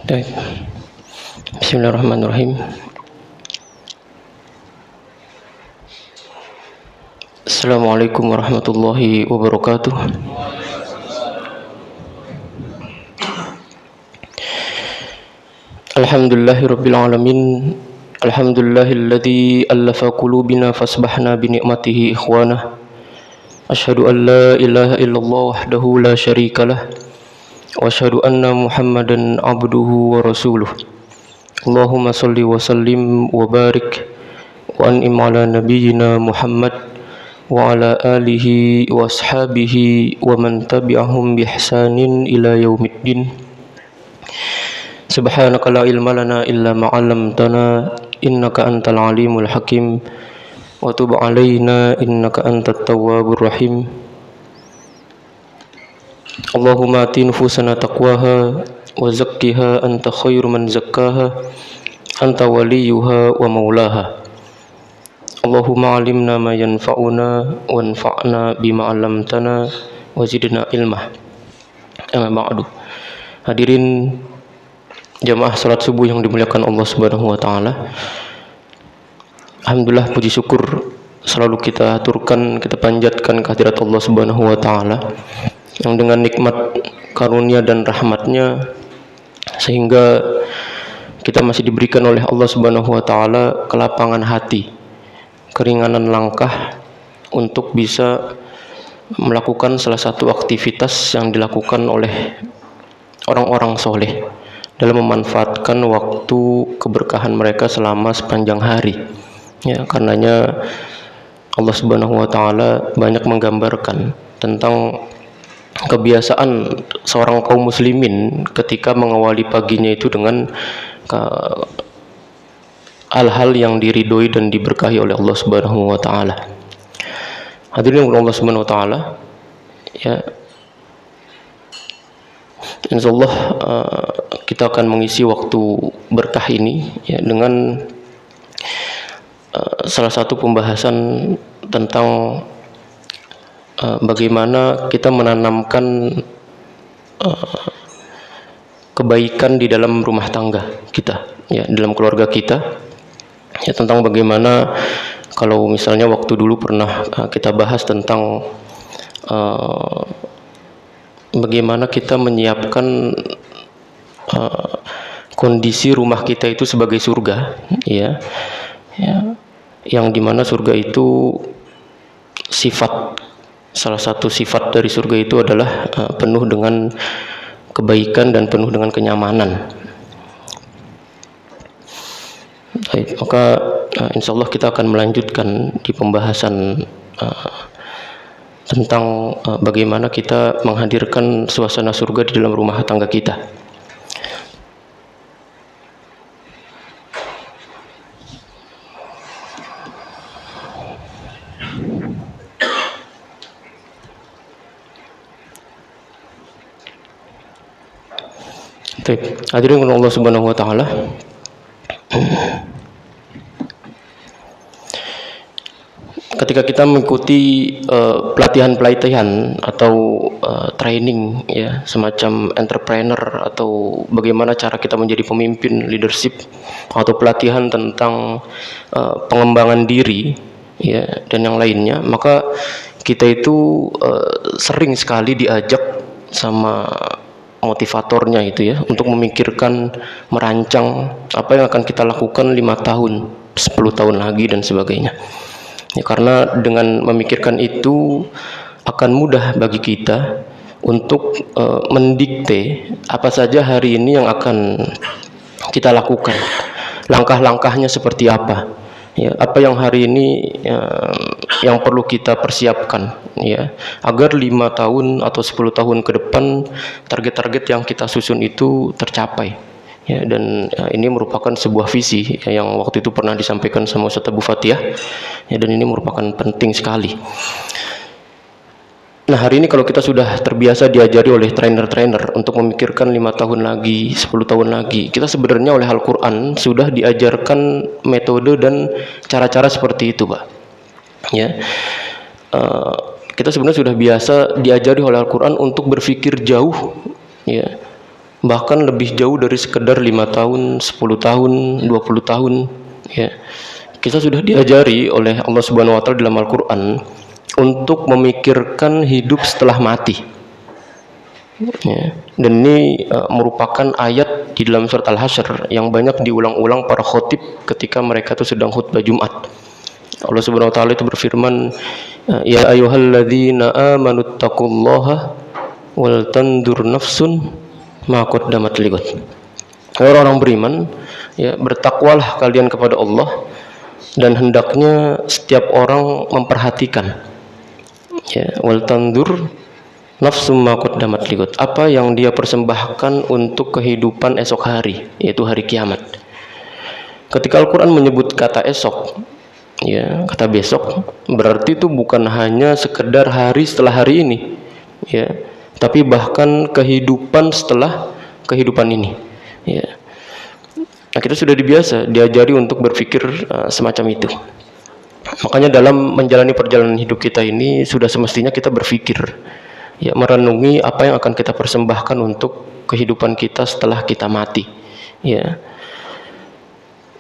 Baik. Bismillahirrahmanirrahim. Assalamualaikum warahmatullahi wabarakatuh. Alhamdulillahirabbil alamin. Alhamdulillahilladzi allafa qulubina fasbahna bi ni'matihi ikhwana. Asyhadu an la ilaha illallah wahdahu la syarikalah. Wa asyhadu anna Muhammadan abduhu wa rasuluh. Allahumma shalli wa sallim wa barik wa an'im ala nabiyyina Muhammad wa ala alihi wa ashabihi wa man tabi'ahum bi ihsanin ila yaumiddin. Subhanaka la ilma lana illa ma 'allamtana innaka antal alimul hakim wa tub 'alaina innaka antat tawwabur rahim. Allahumma ati nufusana taqwaha wa zakkiha anta khairu man zakkaha anta waliyuha wa maulaha. Allahumma 'allimna ma yanfa'una wanfa'na bima 'allamtana wa zidna ilma. Amma ba'du. Hadirin jamaah salat subuh yang dimuliakan Allah Subhanahu wa taala. Alhamdulillah, puji syukur selalu kita aturkan, kita panjatkan kehadirat Allah Subhanahu wa taala yang dengan nikmat karunia dan rahmatnya sehingga kita masih diberikan oleh Allah Subhanahu wa taala kelapangan hati, keringanan langkah untuk bisa melakukan salah satu aktivitas yang dilakukan oleh orang-orang soleh dalam memanfaatkan waktu keberkahan mereka selama sepanjang hari. Ya, karenanya Allah Subhanahu wa taala banyak menggambarkan tentang kebiasaan seorang kaum muslimin ketika mengawali paginya itu dengan hal-hal yang diridhoi dan diberkahi oleh Allah Subhanahu wa taala. Hadirin Allah Subhanahu wa taala, ya, insyaallah kita akan mengisi waktu berkah ini ya dengan salah satu pembahasan tentang bagaimana kita menanamkan kebaikan di dalam rumah tangga kita, ya, dalam keluarga kita. Ya, tentang bagaimana kalau misalnya waktu dulu pernah kita bahas tentang bagaimana kita menyiapkan kondisi rumah kita itu sebagai surga, ya, yang dimana surga itu salah satu sifat dari surga itu adalah penuh dengan kebaikan dan penuh dengan kenyamanan. Baik, maka insyaallah kita akan melanjutkan di pembahasan tentang bagaimana kita menghadirkan suasana surga di dalam rumah tangga kita. Baik, hadirin Allah Subhanahu wa taala. Ketika kita mengikuti pelatihan atau training, ya, semacam entrepreneur atau bagaimana cara kita menjadi pemimpin, leadership, atau pelatihan tentang pengembangan diri, ya, dan yang lainnya, maka kita itu sering sekali diajak sama motivatornya itu, ya, untuk memikirkan, merancang apa yang akan kita lakukan 5 tahun, 10 tahun lagi dan sebagainya. Ya, karena dengan memikirkan itu akan mudah bagi kita untuk mendikte apa saja hari ini yang akan kita lakukan, langkah-langkahnya seperti apa, ya, apa yang hari ini yang perlu kita persiapkan, ya, agar 5 tahun atau 10 tahun ke depan target-target yang kita susun itu tercapai, ya. Dan ini merupakan sebuah visi, ya, yang waktu itu pernah disampaikan sama Ustaz Abu Fatihah, ya, dan ini merupakan penting sekali. Nah, hari ini kalau kita sudah terbiasa diajari oleh trainer-trainer untuk memikirkan 5 tahun lagi, 10 tahun lagi, kita sebenarnya oleh Al-Quran sudah diajarkan metode dan cara-cara seperti itu, Pak. Ya, kita sebenarnya sudah biasa diajari oleh Al-Quran untuk berpikir jauh, ya, bahkan lebih jauh dari sekedar 5 tahun, 10 tahun, 20 tahun, ya. Kita sudah diajari oleh Allah Subhanahu wa taala dalam Al-Qur'an untuk memikirkan hidup setelah mati. Ya. Dan ini merupakan ayat di dalam surat Al-Hasyr yang banyak diulang-ulang para khotib ketika mereka itu sedang khutbah Jumat. Allah Subhanahu wa taala itu berfirman, ya ayyuhalladzina amanu taqullaha wal tandur nafsun ma qaddamat lighad. Orang-orang beriman, ya, bertakwalah kalian kepada Allah, dan hendaknya setiap orang memperhatikan, ya, wal tandur nafsum ma qaddamat lighad, apa yang dia persembahkan untuk kehidupan esok hari, yaitu hari kiamat. Ketika Al-Qur'an menyebut kata esok, ya, kata besok, berarti itu bukan hanya sekedar hari setelah hari ini, ya, tapi bahkan kehidupan setelah kehidupan ini, ya. Nah, kita sudah diajari untuk berpikir semacam itu. Makanya dalam menjalani perjalanan hidup kita ini sudah semestinya kita berpikir, ya, merenungi apa yang akan kita persembahkan untuk kehidupan kita setelah kita mati, ya.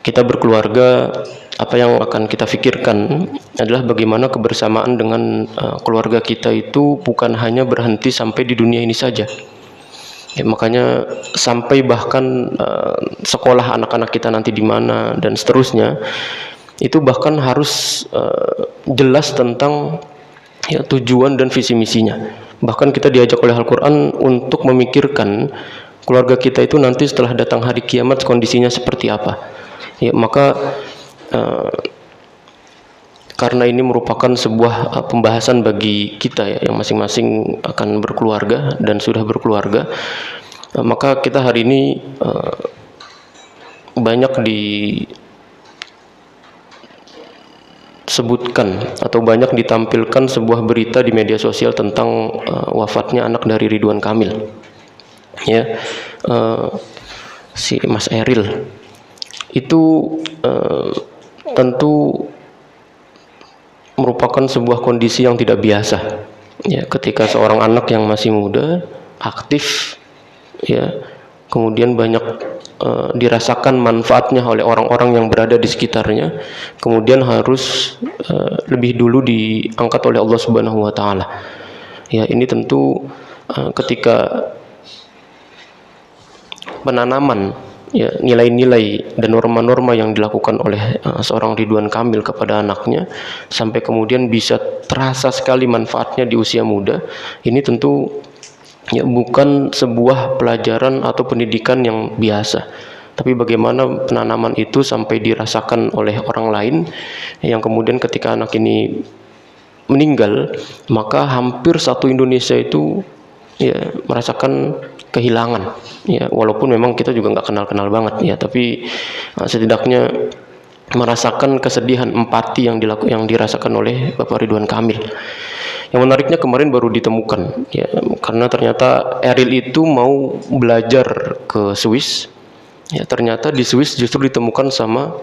Kita berkeluarga, apa yang akan kita pikirkan adalah bagaimana kebersamaan dengan keluarga kita itu bukan hanya berhenti sampai di dunia ini saja. Ya, makanya sampai bahkan sekolah anak-anak kita nanti di mana dan seterusnya, itu bahkan harus jelas tentang, ya, tujuan dan visi misinya. Bahkan kita diajak oleh Al-Qur'an untuk memikirkan keluarga kita itu nanti setelah datang hari kiamat kondisinya seperti apa. Ya, maka karena ini merupakan sebuah pembahasan bagi kita, ya, yang masing-masing akan berkeluarga dan sudah berkeluarga, maka kita hari ini banyak disebutkan atau banyak ditampilkan sebuah berita di media sosial tentang wafatnya anak dari Ridwan Kamil, ya, si Mas Eril. Itu tentu merupakan sebuah kondisi yang tidak biasa, ya, ketika seorang anak yang masih muda, aktif, ya, kemudian banyak dirasakan manfaatnya oleh orang-orang yang berada di sekitarnya, kemudian harus lebih dulu diangkat oleh Allah Subhanahu wa taala. Ya, ini tentu ketika penanaman, ya, nilai-nilai dan norma-norma yang dilakukan oleh seorang Ridwan Kamil kepada anaknya sampai kemudian bisa terasa sekali manfaatnya di usia muda, ini tentu, ya, bukan sebuah pelajaran atau pendidikan yang biasa, tapi bagaimana penanaman itu sampai dirasakan oleh orang lain, yang kemudian ketika anak ini meninggal, maka hampir satu Indonesia itu, ya, merasakan kehilangan, ya, walaupun memang kita juga nggak kenal-kenal banget, ya, tapi setidaknya merasakan kesedihan, empati yang dirasakan oleh Bapak Ridwan Kamil. Yang menariknya kemarin baru ditemukan, ya, karena ternyata Eril itu mau belajar ke Swiss, ya, ternyata di Swiss justru ditemukan sama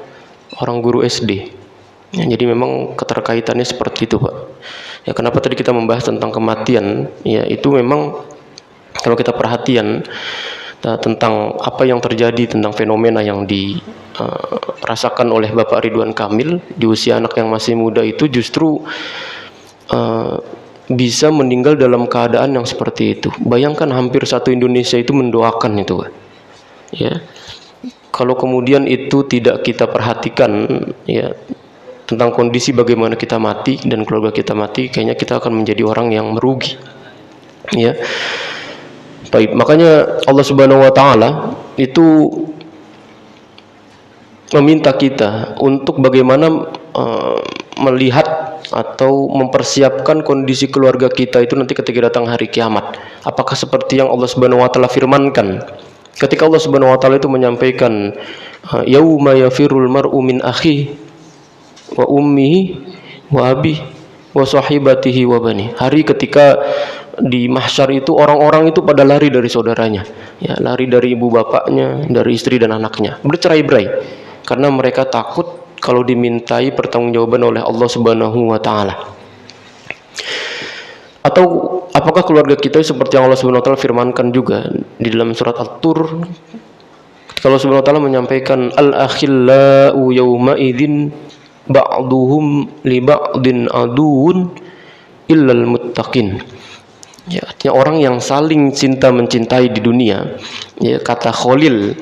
orang guru SD. Ya, jadi memang keterkaitannya seperti itu, Pak. Ya, kenapa tadi kita membahas tentang kematian? Ya, itu memang kalau kita perhatian tentang apa yang terjadi, tentang fenomena yang dirasakan oleh Bapak Ridwan Kamil di usia anak yang masih muda itu, justru bisa meninggal dalam keadaan yang seperti itu. Bayangkan hampir satu Indonesia itu mendoakan itu, Pak. Ya, kalau kemudian itu tidak kita perhatikan, ya, tentang kondisi bagaimana kita mati dan keluarga kita mati, kayaknya kita akan menjadi orang yang merugi, ya. Baik, makanya Allah Subhanahu wa taala itu meminta kita untuk bagaimana melihat atau mempersiapkan kondisi keluarga kita itu nanti ketika datang hari kiamat. Apakah seperti yang Allah Subhanahu wa taala firmankan ketika Allah Subhanahu wa taala itu menyampaikan, yauma yafirul mar'u min akhihi wa ummihi wa abihi wa sahibatihi wa bani. Hari ketika di mahsyar itu orang-orang itu pada lari dari saudaranya, ya, lari dari ibu bapaknya, dari istri dan anaknya, bercerai-berai karena mereka takut kalau dimintai pertanggungjawaban oleh Allah Subhanahu wa taala. Atau apakah keluarga kita seperti yang Allah Subhanahu wa taala firmankan juga di dalam surat At-Tur, ketika Allah Subhanahu wa taala menyampaikan al-akhillau yawma idzin ba'duhum li ba'din aduun illal muttaqin. Ya, artinya orang yang saling cinta mencintai di dunia, ya, kata Khalil,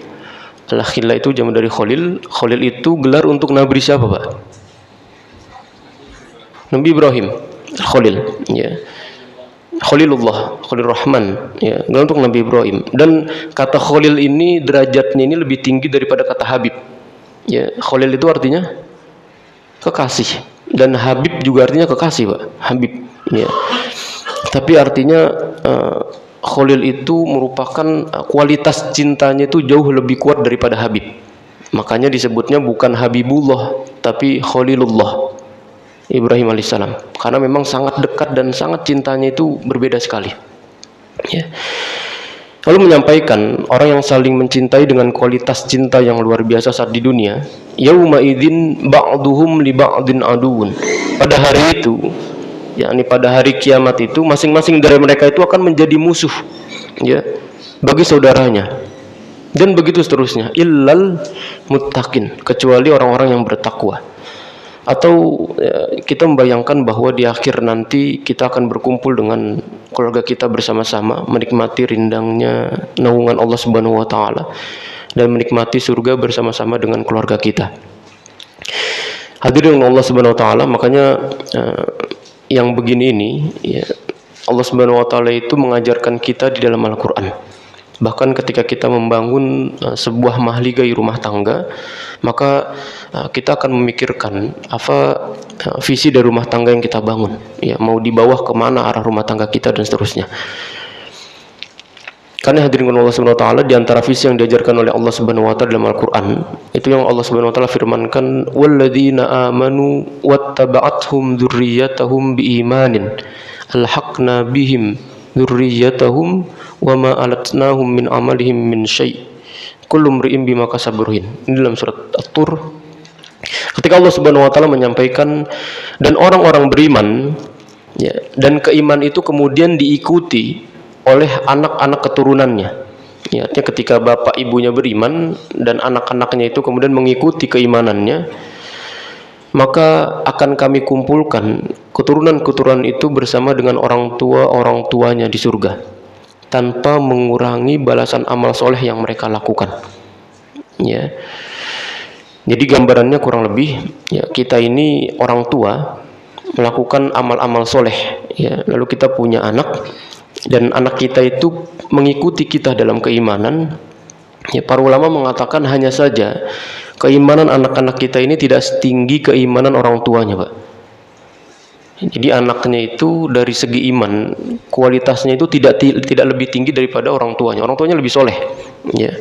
al-akhilla itu jamak dari Khalil. Khalil itu gelar untuk Nabi siapa, Pak? Nabi Ibrahim, Khalil, ya. Khalilullah, Khalil Rahman, ya, gelar untuk Nabi Ibrahim. Dan kata Khalil ini derajatnya ini lebih tinggi daripada kata Habib. Ya, Khalil itu artinya kekasih, dan Habib juga artinya kekasih, Pak. Habib, ya. Tapi artinya Khalil itu merupakan kualitas cintanya itu jauh lebih kuat daripada Habib. Makanya disebutnya bukan Habibullah, tapi Khalilullah, Ibrahim alaihissalam. Karena memang sangat dekat dan sangat cintanya itu berbeda sekali. Ya. Lalu menyampaikan orang yang saling mencintai dengan kualitas cinta yang luar biasa saat di dunia, yauma idzin ba'duhum li ba'din aduun. Pada hari itu, yakni pada hari kiamat itu, masing-masing dari mereka itu akan menjadi musuh, ya, bagi saudaranya, dan begitu seterusnya, illal muttaqin, kecuali orang-orang yang bertakwa. Atau ya, kita membayangkan bahwa di akhir nanti kita akan berkumpul dengan keluarga kita bersama-sama, menikmati rindangnya naungan Allah Subhanahu wa taala dan menikmati surga bersama-sama dengan keluarga kita. Hadirin Allah Subhanahu wa taala, makanya yang begini ini, ya, Allah Subhanahu wa taala itu mengajarkan kita di dalam Al-Qur'an. Bahkan ketika kita membangun sebuah mahligai rumah tangga, maka kita akan memikirkan apa visi dari rumah tangga yang kita bangun, ya, mau di bawah kemana arah rumah tangga kita dan seterusnya. Karena hadirin Allah Subhanahu wa taala, di antara visi yang diajarkan oleh Allah Subhanahu wa taala dalam Al-Qur'an, itu yang Allah Subhanahu wa taala firmankan, walladzina amanu wattaba'athum dzurriyyatahum biimanin alhaqna bihim dzurriyyatahum wama alatnahum min amalihim min syai' kullu mri'in bima kasaba rahin. Ini dalam surat At-Tur. Ketika Allah Subhanahu wa taala menyampaikan, dan orang-orang beriman, ya, dan keiman itu kemudian diikuti oleh anak-anak keturunannya. Ya, artinya ketika bapak ibunya beriman dan anak-anaknya itu kemudian mengikuti keimanannya, maka akan kami kumpulkan keturunan-keturunan itu bersama dengan orang tuanya di surga, tanpa mengurangi balasan amal soleh yang mereka lakukan. Ya, jadi gambarannya kurang lebih, ya, kita ini orang tua melakukan amal-amal soleh, ya, lalu kita punya anak, dan anak kita itu mengikuti kita dalam keimanan. Ya, para ulama mengatakan hanya saja keimanan anak-anak kita ini tidak setinggi keimanan orang tuanya, Pak. Jadi anaknya itu dari segi iman, kualitasnya itu tidak lebih tinggi daripada orang tuanya. Orang tuanya lebih soleh, ya.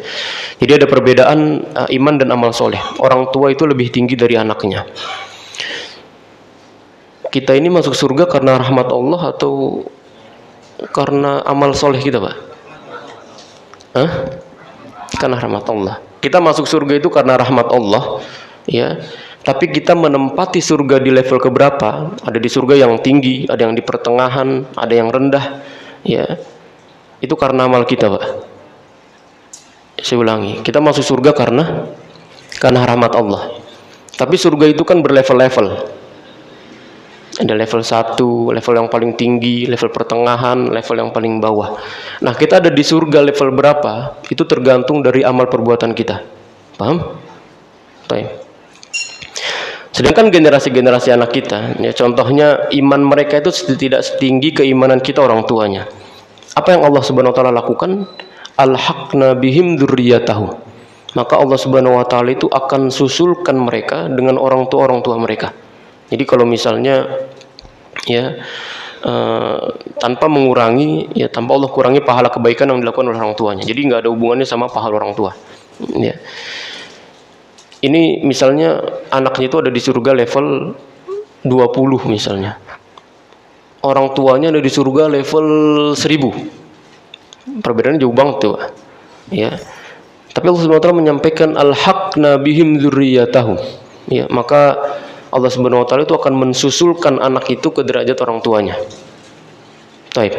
Jadi ada perbedaan iman dan amal soleh. Orang tua itu lebih tinggi dari anaknya. Kita ini masuk surga karena rahmat Allah atau karena amal soleh kita, Pak? Hah? Karena rahmat Allah. Kita masuk surga itu karena rahmat Allah, ya. Tapi kita menempati surga di level keberapa? Ada di surga yang tinggi, ada yang di pertengahan, ada yang rendah, ya. Itu karena amal kita, Pak. Saya ulangi, kita masuk surga karena rahmat Allah. Tapi surga itu kan berlevel-level. Ada level 1, level yang paling tinggi, level pertengahan, level yang paling bawah. Nah, kita ada di surga level berapa? Itu tergantung dari amal perbuatan kita. Paham? Baik. Sedangkan generasi-generasi anak kita, ya, contohnya iman mereka itu tidak setinggi keimanan kita orang tuanya. Apa yang Allah Subhanahu wa taala lakukan? Alhaqna bihim dzurriyyatahum. Maka Allah Subhanahu wa taala itu akan susulkan mereka dengan orang tua mereka. Jadi kalau misalnya, ya, tanpa mengurangi, ya, tanpa Allah kurangi pahala kebaikan yang dilakukan oleh orang tuanya. Jadi nggak ada hubungannya sama pahala orang tua. Ya. Ini misalnya anaknya itu ada di surga level 20 misalnya. Orang tuanya ada di surga level 1000. Perbedaannya jauh banget tuh, ya. Tapi Allah Subhanahu wa taala menyampaikan alhaqna bihim dzurriyyatahum. Ya, maka Allah Subhanahu wa taala itu akan mensusulkan anak itu ke derajat orang tuanya. Taib.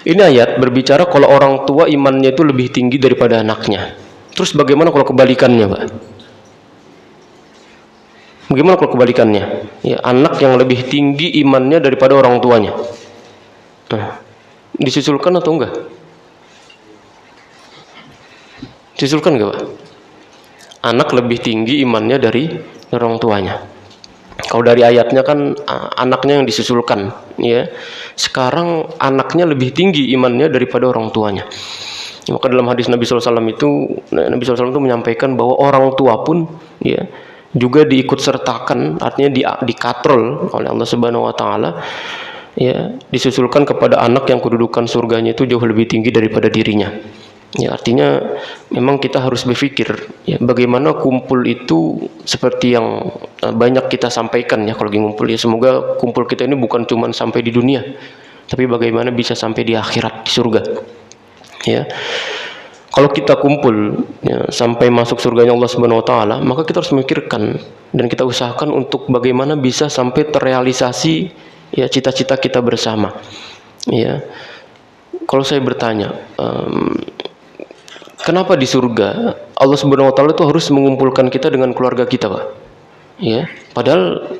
Ini ayat berbicara kalau orang tua imannya itu lebih tinggi daripada anaknya. Terus bagaimana kalau kebalikannya, Pak? Bagaimana kalau kebalikannya? Ya, anak yang lebih tinggi imannya daripada orang tuanya. Nah, disusulkan atau enggak? Disusulkan enggak, Pak? Anak lebih tinggi imannya dari orang tuanya. Kalau dari ayatnya kan anaknya yang disusulkan, ya. Sekarang anaknya lebih tinggi imannya daripada orang tuanya. Maka dalam hadis Nabi SAW itu menyampaikan bahwa orang tua pun, ya, juga diikut sertakan, artinya dikatrol oleh Allah Subhanahu Wa Taala, ya, disusulkan kepada anak yang kedudukan surganya itu jauh lebih tinggi daripada dirinya. Ya, artinya memang kita harus berpikir, ya, bagaimana kumpul itu seperti yang banyak kita sampaikan, ya, kalau lagi ngumpul, ya, semoga kumpul kita ini bukan cuma sampai di dunia, tapi bagaimana bisa sampai di akhirat, di surga. Ya, kalau kita kumpul, ya, sampai masuk surganya Allah Subhanahu Wa Taala, maka kita harus memikirkan dan kita usahakan untuk bagaimana bisa sampai terrealisasi, ya, cita-cita kita bersama. Ya, kalau saya bertanya, kenapa di surga Allah Subhanahu Wa Taala itu harus mengumpulkan kita dengan keluarga kita, Pak? Ya, padahal,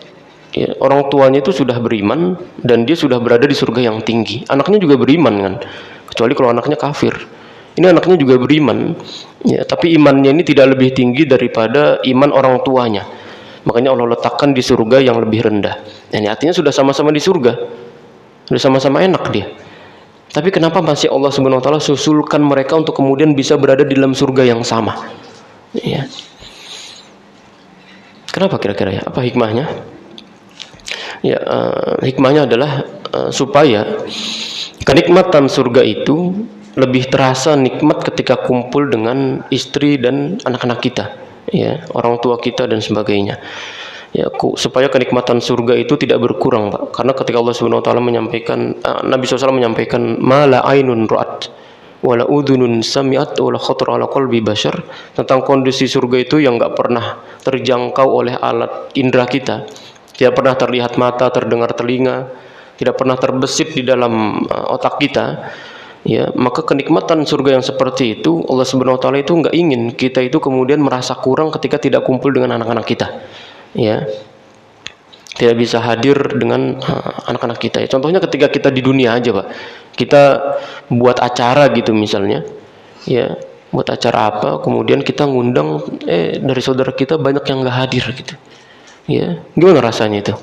ya, orang tuanya itu sudah beriman dan dia sudah berada di surga yang tinggi. Anaknya juga beriman kan, kecuali kalau anaknya kafir. Ini anaknya juga beriman, ya, tapi imannya ini tidak lebih tinggi daripada iman orang tuanya. Makanya Allah letakkan di surga yang lebih rendah. Ini artinya sudah sama-sama di surga, sudah sama-sama enak dia. Tapi kenapa masih Allah Subhanahu Wa Taala susulkan mereka untuk kemudian bisa berada di dalam surga yang sama? Ya. Kenapa kira-kira, ya? Apa hikmahnya? Ya, hikmahnya adalah supaya kenikmatan surga itu lebih terasa nikmat ketika kumpul dengan istri dan anak-anak kita, ya, orang tua kita dan sebagainya. Ya, supaya kenikmatan surga itu tidak berkurang, Pak. Karena ketika Allah Subhanahu Wa Taala menyampaikan, Nabi SAW menyampaikan, "Mala ainun ra'at, wala udhunun sami'at, wala khatar ala qalbi bashar," tentang kondisi surga itu yang nggak pernah terjangkau oleh alat indera kita, tidak pernah terlihat mata, terdengar telinga, tidak pernah terbesit di dalam otak kita. Ya, maka kenikmatan surga yang seperti itu Allah Subhanahu Wa Taala itu nggak ingin kita itu kemudian merasa kurang ketika tidak kumpul dengan anak-anak kita. Ya, tidak bisa hadir dengan anak-anak kita. Ya, contohnya ketika kita di dunia aja, Pak, kita buat acara gitu misalnya, ya, buat acara apa, kemudian kita ngundang, dari saudara kita banyak yang nggak hadir gitu, ya, gimana rasanya itu?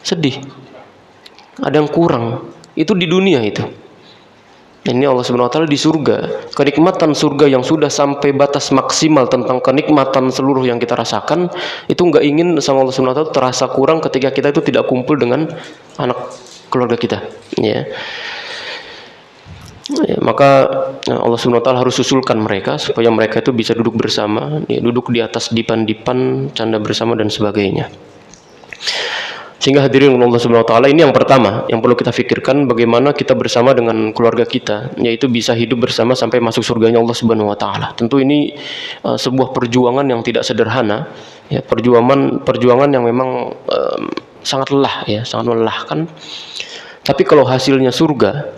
Sedih, ada yang kurang. Itu di dunia itu. Ini Allah Subhanahu Wa Taala di surga, kenikmatan surga yang sudah sampai batas maksimal tentang kenikmatan seluruh yang kita rasakan, itu nggak ingin sama Allah Subhanahu Wa Taala terasa kurang ketika kita itu tidak kumpul dengan anak keluarga kita. Ya. Ya, maka Allah Subhanahu Wa Taala harus susulkan mereka supaya mereka itu bisa duduk bersama, ya, duduk di atas dipan-dipan, canda bersama dan sebagainya. Sehingga hadirin Allah Subhanahu Wa Taala, ini yang pertama yang perlu kita pikirkan, bagaimana kita bersama dengan keluarga kita, yaitu bisa hidup bersama sampai masuk surganya Allah Subhanahu Wa Taala. Tentu ini sebuah perjuangan yang tidak sederhana, ya, perjuangan yang memang sangat lelah, ya, sangat melelahkan. Tapi kalau hasilnya surga,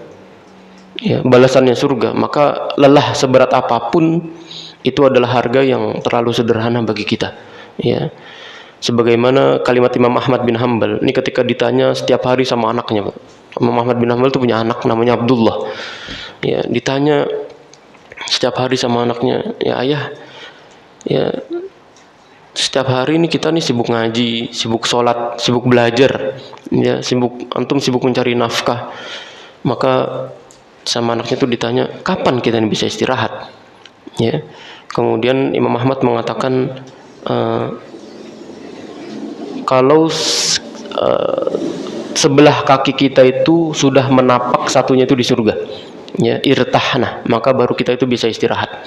ya, balasannya surga, maka lelah seberat apapun itu adalah harga yang terlalu sederhana bagi kita, ya. Sebagaimana kalimat Imam Ahmad bin Hanbal ini ketika ditanya setiap hari sama anaknya, Pak. Imam Ahmad bin Hanbal itu punya anak namanya Abdullah, ya, ditanya setiap hari sama anaknya, ya ayah, ya, setiap hari ini kita nih sibuk ngaji, sibuk sholat, sibuk belajar, ya, antum sibuk mencari nafkah, maka sama anaknya itu ditanya, kapan kita ini bisa istirahat? Ya, kemudian Imam Ahmad mengatakan, kalau sebelah kaki kita itu sudah menapak satunya itu di surga, ya, irtahna, maka baru kita itu bisa istirahat.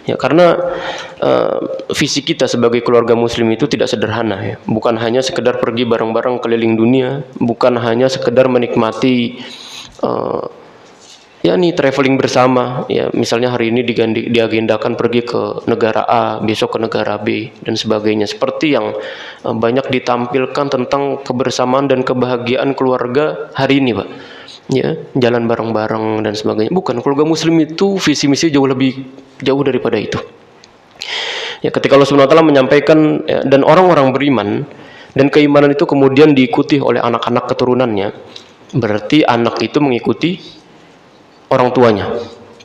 Ya, karena visi kita sebagai keluarga muslim itu tidak sederhana, ya. Bukan hanya sekedar pergi bareng-bareng keliling dunia, bukan hanya sekedar menikmati ya nih traveling bersama, ya, misalnya hari ini diagendakan pergi ke negara A, besok ke negara B dan sebagainya, seperti yang banyak ditampilkan tentang kebersamaan dan kebahagiaan keluarga hari ini, Pak. ya, jalan bareng-bareng dan sebagainya. Bukan, keluarga muslim itu visi misi jauh daripada itu. Ya, ketika Allah Subhanahu wa taala menyampaikan ya, dan orang-orang beriman dan keimanan itu kemudian diikuti oleh anak-anak keturunannya, berarti anak itu mengikuti orang tuanya.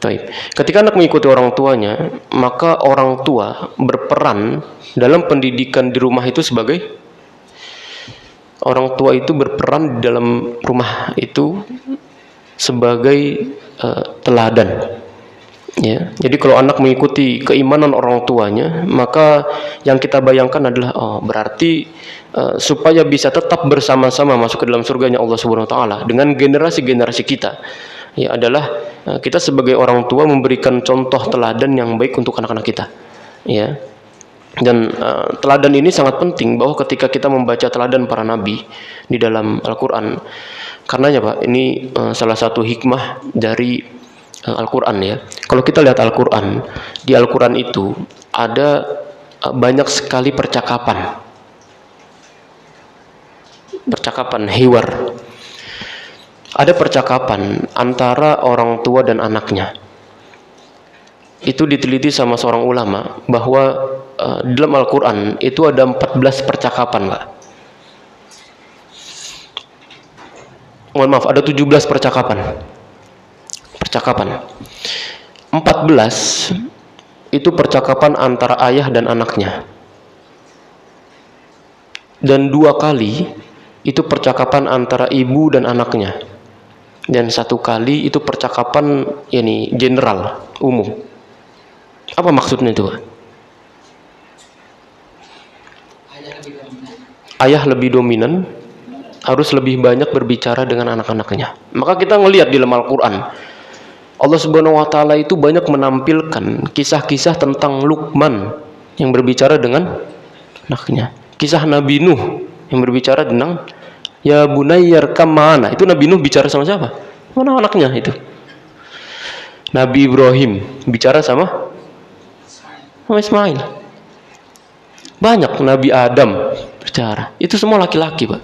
Baik. Ketika anak mengikuti orang tuanya, maka orang tua berperan dalam pendidikan di rumah itu sebagai orang tua itu berperan di dalam rumah itu sebagai teladan. Ya, jadi kalau anak mengikuti keimanan orang tuanya, maka yang kita bayangkan adalah berarti supaya bisa tetap bersama-sama masuk ke dalam surganya Allah Subhanahu wa taala dengan generasi-generasi kita, ya adalah kita sebagai orang tua memberikan contoh teladan yang baik untuk anak-anak kita. Ya. Dan teladan ini sangat penting, bahwa ketika kita membaca teladan para nabi di dalam Al-Qur'an, karenanya Pak, ini salah satu hikmah dari Al-Quran ya. Kalau kita lihat Al-Quran, di Al-Quran itu ada banyak sekali percakapan hiwar. Ada percakapan antara orang tua dan anaknya. Itu diteliti sama seorang ulama bahwa dalam Al-Quran itu ada 14 percakapan Pak. Mohon maaf, ada 17 percakapan. 14 itu percakapan antara ayah dan anaknya, dan 2 kali itu percakapan antara ibu dan anaknya, dan 1 kali itu percakapan ini general, umum. Apa maksudnya itu? Ayah lebih dominan, harus lebih banyak berbicara dengan anak-anaknya. Maka kita ngelihat di dalam Al-Quran, Allah Subhanahu wa taala itu banyak menampilkan kisah-kisah tentang Luqman yang berbicara dengan anaknya. Kisah Nabi Nuh yang berbicara tentang ya bunayyar kamana. Itu Nabi Nuh bicara sama siapa? Mana anaknya itu. Nabi Ibrahim bicara sama Ismail. Banyak Nabi Adam bicara. Itu semua laki-laki, Pak.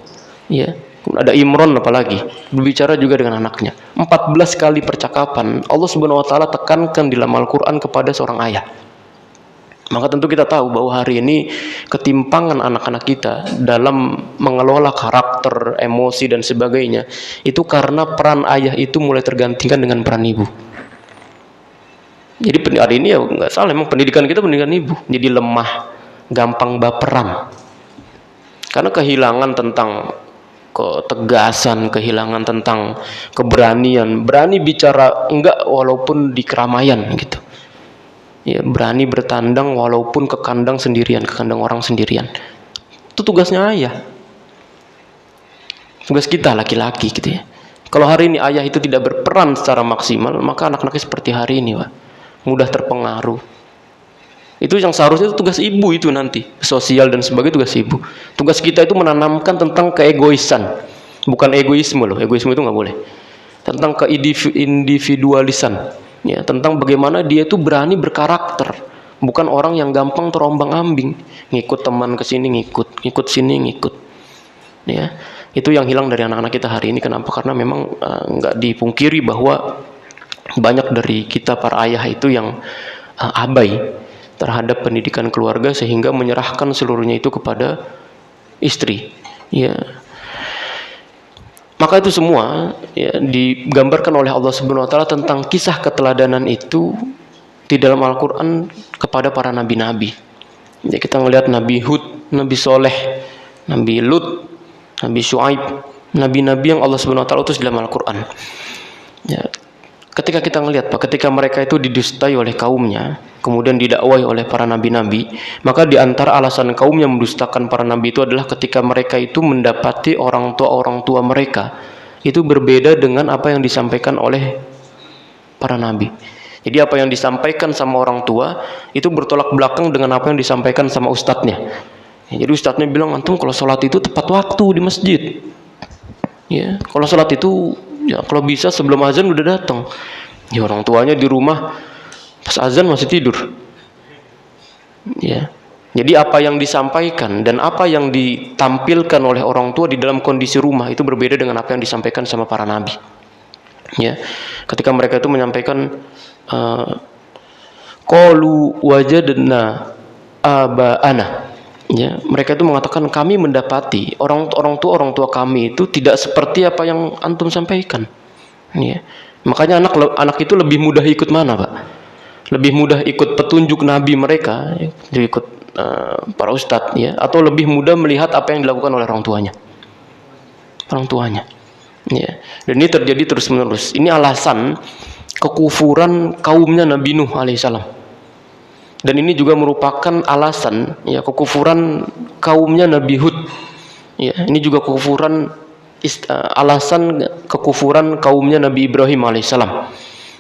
Ya. Ada Imran apalagi berbicara juga dengan anaknya. 14 kali percakapan Allah Subhanahu wa taala tekankan di dalam Al-Qur'an kepada seorang ayah. Maka tentu kita tahu bahwa hari ini ketimpangan anak-anak kita dalam mengelola karakter, emosi dan sebagainya itu karena peran ayah itu mulai tergantikan dengan peran ibu. Jadi hari ini ya nggak salah, memang pendidikan kita pendidikan ibu. Jadi lemah, gampang baperan. Karena kehilangan tentang ketegasan, kehilangan tentang keberanian, berani bicara enggak walaupun di keramaian gitu. Ya, berani bertandang walaupun ke kandang sendirian, ke kandang orang sendirian. Itu tugasnya ayah. Tugas kita laki-laki gitu ya. Kalau hari ini ayah itu tidak berperan secara maksimal, maka anak-anaknya seperti hari ini, Pak. Mudah terpengaruh. Itu yang seharusnya itu tugas ibu itu nanti, sosial dan sebagainya tugas ibu. Tugas kita itu menanamkan tentang keegoisan, bukan egoisme loh, egoisme itu nggak boleh. Tentang keindividualisan, ya, tentang bagaimana dia itu berani berkarakter, bukan orang yang gampang terombang-ambing, ngikut teman ke sini ngikut sini ngikut. Ya, itu yang hilang dari anak-anak kita hari ini. Kenapa? Karena memang nggak dipungkiri bahwa banyak dari kita para ayah itu yang abai terhadap pendidikan keluarga sehingga menyerahkan seluruhnya itu kepada istri. Ya. Maka itu semua ya, digambarkan oleh Allah Subhanahu wa taala tentang kisah keteladanan itu di dalam Al-Qur'an kepada para nabi-nabi. Ya, kita melihat Nabi Hud, Nabi Soleh, Nabi Lut, Nabi Syuaib, nabi-nabi yang Allah Subhanahu wa taala utus dalam Al-Qur'an. Ya. Ketika kita melihat, Pak, ketika mereka itu didustai oleh kaumnya, kemudian didakwai oleh para nabi-nabi, maka di antara alasan kaum yang mendustakan para nabi itu adalah ketika mereka itu mendapati orang tua mereka itu berbeda dengan apa yang disampaikan oleh para nabi. Jadi apa yang disampaikan sama orang tua itu bertolak belakang dengan apa yang disampaikan sama ustadznya. Jadi ustadznya bilang, antum kalau sholat itu tepat waktu di masjid. Ya, kalau sholat itu ya kalau bisa sebelum azan udah datang. Ya, orang tuanya di rumah pas azan masih tidur. Ya. Jadi apa yang disampaikan dan apa yang ditampilkan oleh orang tua di dalam kondisi rumah itu berbeda dengan apa yang disampaikan sama para nabi. Ya, ketika mereka itu menyampaikan qalu wajadna aba'ana. Ya, mereka itu mengatakan kami mendapati orang tua kami itu tidak seperti apa yang antum sampaikan. Ya. Makanya anak itu lebih mudah ikut mana, Pak? Lebih mudah ikut petunjuk nabi mereka, ikut para ustadz, ya, atau lebih mudah melihat apa yang dilakukan oleh orang tuanya. Ya. Dan ini terjadi terus menerus. Ini alasan kekufuran kaumnya Nabi Nuh alaihissalam. Dan ini juga merupakan alasan, ya, kekufuran kaumnya Nabi Hud. Ya, ini juga alasan kekufuran kaumnya Nabi Ibrahim alaihissalam.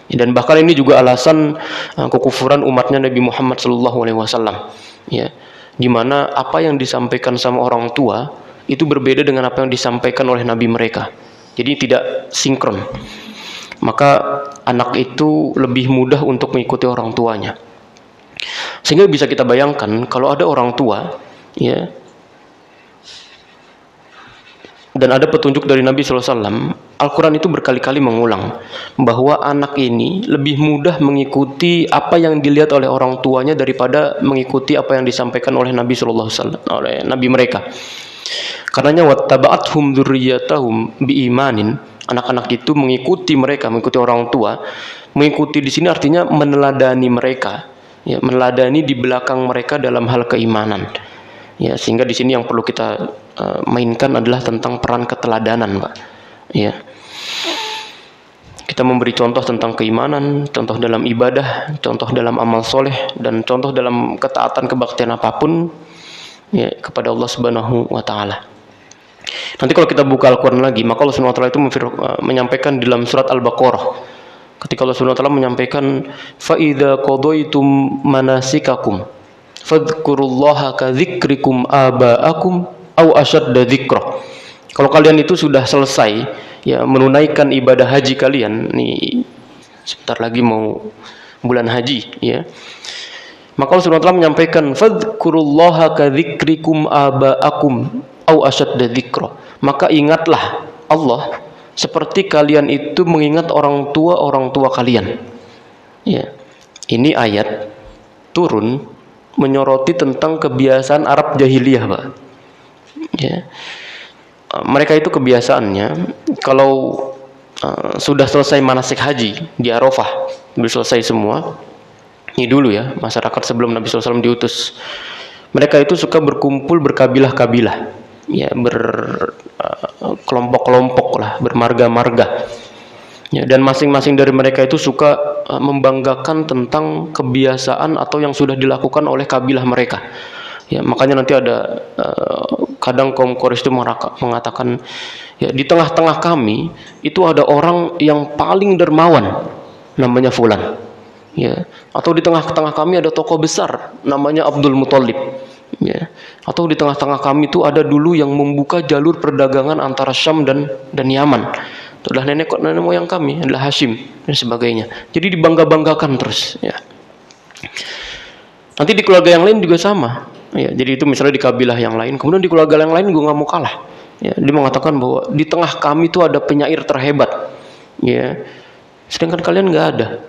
Dan bahkan ini juga alasan kekufuran umatnya Nabi Muhammad SAW. Ya, di mana apa yang disampaikan sama orang tua itu berbeda dengan apa yang disampaikan oleh nabi mereka. Jadi tidak sinkron. Maka anak itu lebih mudah untuk mengikuti orang tuanya. Sehingga bisa kita bayangkan kalau ada orang tua, ya, dan ada petunjuk dari Nabi SAW, Al-Quran itu berkali-kali mengulang bahwa anak ini lebih mudah mengikuti apa yang dilihat oleh orang tuanya daripada mengikuti apa yang disampaikan oleh Nabi SAW, oleh Nabi mereka. Karenanya wattaba'athum dzurriyyatahum biimanin, anak-anak itu mengikuti orang tua. Mengikuti di sini artinya meneladani mereka. Ya, meneladani di belakang mereka dalam hal keimanan. Ya, sehingga di sini yang perlu kita mainkan adalah tentang peran keteladanan, Pak. Ya. Kita memberi contoh tentang keimanan, contoh dalam ibadah, contoh dalam amal soleh, dan contoh dalam ketaatan kebaktian apapun, ya, kepada Allah Subhanahu wa Ta'ala. Nanti kalau kita buka Al-Quran lagi, maka Allah Subhanahu wa Ta'ala itu menyampaikan dalam surat Al-Baqarah. Ketika Allah Subhanahu wa Ta'ala menyampaikan fa idza qadaitum manasikakum fadhkurullaha ka dzikrikum aba'akum aw asyadda dzikra. Kalau kalian itu sudah selesai, ya, menunaikan ibadah haji kalian, nih sebentar lagi mau bulan haji, ya. Maka Allah Subhanahu wa Ta'ala menyampaikan fadhkurullaha ka dzikrikum aba'akum aw asyadda dzikra. Maka ingatlah Allah seperti kalian itu mengingat orang tua kalian. Ya. Ini ayat turun menyoroti tentang kebiasaan Arab jahiliyah, Pak. Ya. Mereka itu kebiasaannya kalau sudah selesai manasik haji di Arafah, sudah selesai semua. Ini dulu, ya, masyarakat sebelum Nabi SAW diutus. Mereka itu suka berkumpul berkabilah-kabilah. Ya, berkelompok-kelompok lah, bermarga-marga. Ya, dan masing-masing dari mereka itu suka membanggakan tentang kebiasaan atau yang sudah dilakukan oleh kabilah mereka. Ya, makanya nanti ada kadang kaum Quraisy itu mengatakan, ya, di tengah-tengah kami itu ada orang yang paling dermawan, namanya Fulan. Ya, atau di tengah-tengah kami ada tokoh besar, namanya Abdul Muthalib. Ya, atau di tengah-tengah kami itu ada dulu yang membuka jalur perdagangan antara Syam dan Yaman. Itu adalah nenek moyang kami, adalah Hashim dan sebagainya. Jadi dibangga-banggakan terus, ya. Nanti di keluarga yang lain juga sama. Ya, jadi itu misalnya di kabilah yang lain, kemudian di keluarga yang lain gue nggak mau kalah. Ya, dia mengatakan bahwa di tengah kami itu ada penyair terhebat. Ya, sedangkan kalian nggak ada.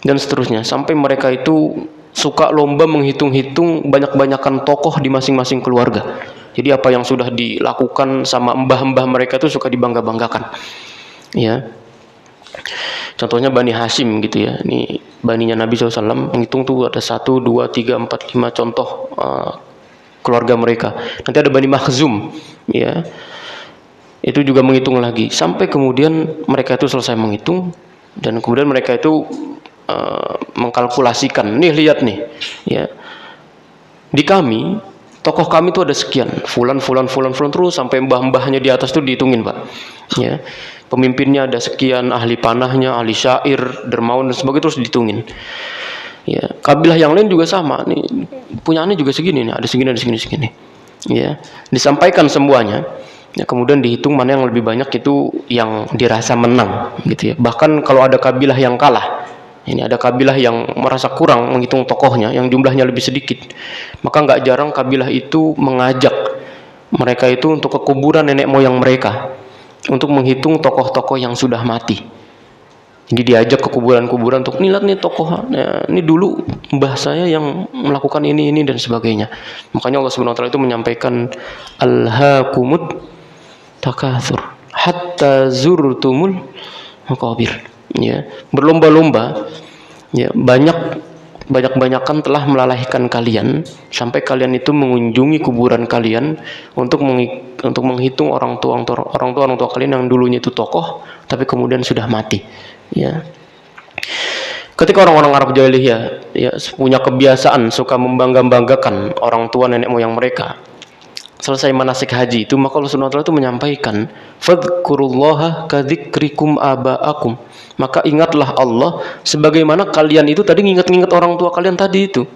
Dan seterusnya, sampai mereka itu suka lomba menghitung-hitung banyak-banyakan tokoh di masing-masing keluarga. Jadi apa yang sudah dilakukan sama mbah-mbah mereka itu suka dibangga-banggakan. Ya. Contohnya Bani Hashim gitu, ya. Ini baninya Nabi SAW, menghitung tuh ada 1, 2, 3, 4, 5 contoh keluarga mereka. Nanti ada Bani Makhzum, ya. Itu juga menghitung lagi. Sampai kemudian mereka itu selesai menghitung, dan kemudian mereka itu mengkalkulasikan, nih lihat nih, ya, di kami tokoh kami itu ada sekian, fulan terus sampai mbah-mbahnya di atas tuh dihitungin, Pak. Ya, pemimpinnya ada sekian, ahli panahnya, ahli syair, dermawan dan sebagainya, terus dihitungin. Ya, kabilah yang lain juga sama, nih punyaannya juga segini, nih ada segini. Ya, disampaikan semuanya. Ya, kemudian dihitung mana yang lebih banyak, itu yang dirasa menang, gitu ya. Bahkan kalau ada kabilah yang kalah, ini ada kabilah yang merasa kurang menghitung tokohnya, yang jumlahnya lebih sedikit, maka nggak jarang kabilah itu mengajak mereka itu untuk ke kuburan nenek moyang mereka untuk menghitung tokoh-tokoh yang sudah mati. Jadi diajak ke kuburan-kuburan untuk lihat nih tokoh, nah, ini dulu mbah saya yang melakukan ini dan sebagainya. Makanya Allah Subhanahu wa taala itu menyampaikan alhaakumut takatsur hatta zurtumul maqabir. Ya, berlomba-lomba, ya, banyak-banyakan telah melalaikan kalian sampai kalian itu mengunjungi kuburan kalian untuk menghitung orang tua kalian yang dulunya itu tokoh tapi kemudian sudah mati. Ya, ketika orang-orang Arab jahiliyah, ya, punya kebiasaan suka membangga-banggakan orang tua nenek moyang mereka. Selesai manasik haji itu, maka Allah Subhanahu wa taala itu menyampaikan, fadhkurullaha kadzikrikum aba'akum. Maka ingatlah Allah sebagaimana kalian itu tadi ingat-ingat orang tua kalian tadi itu.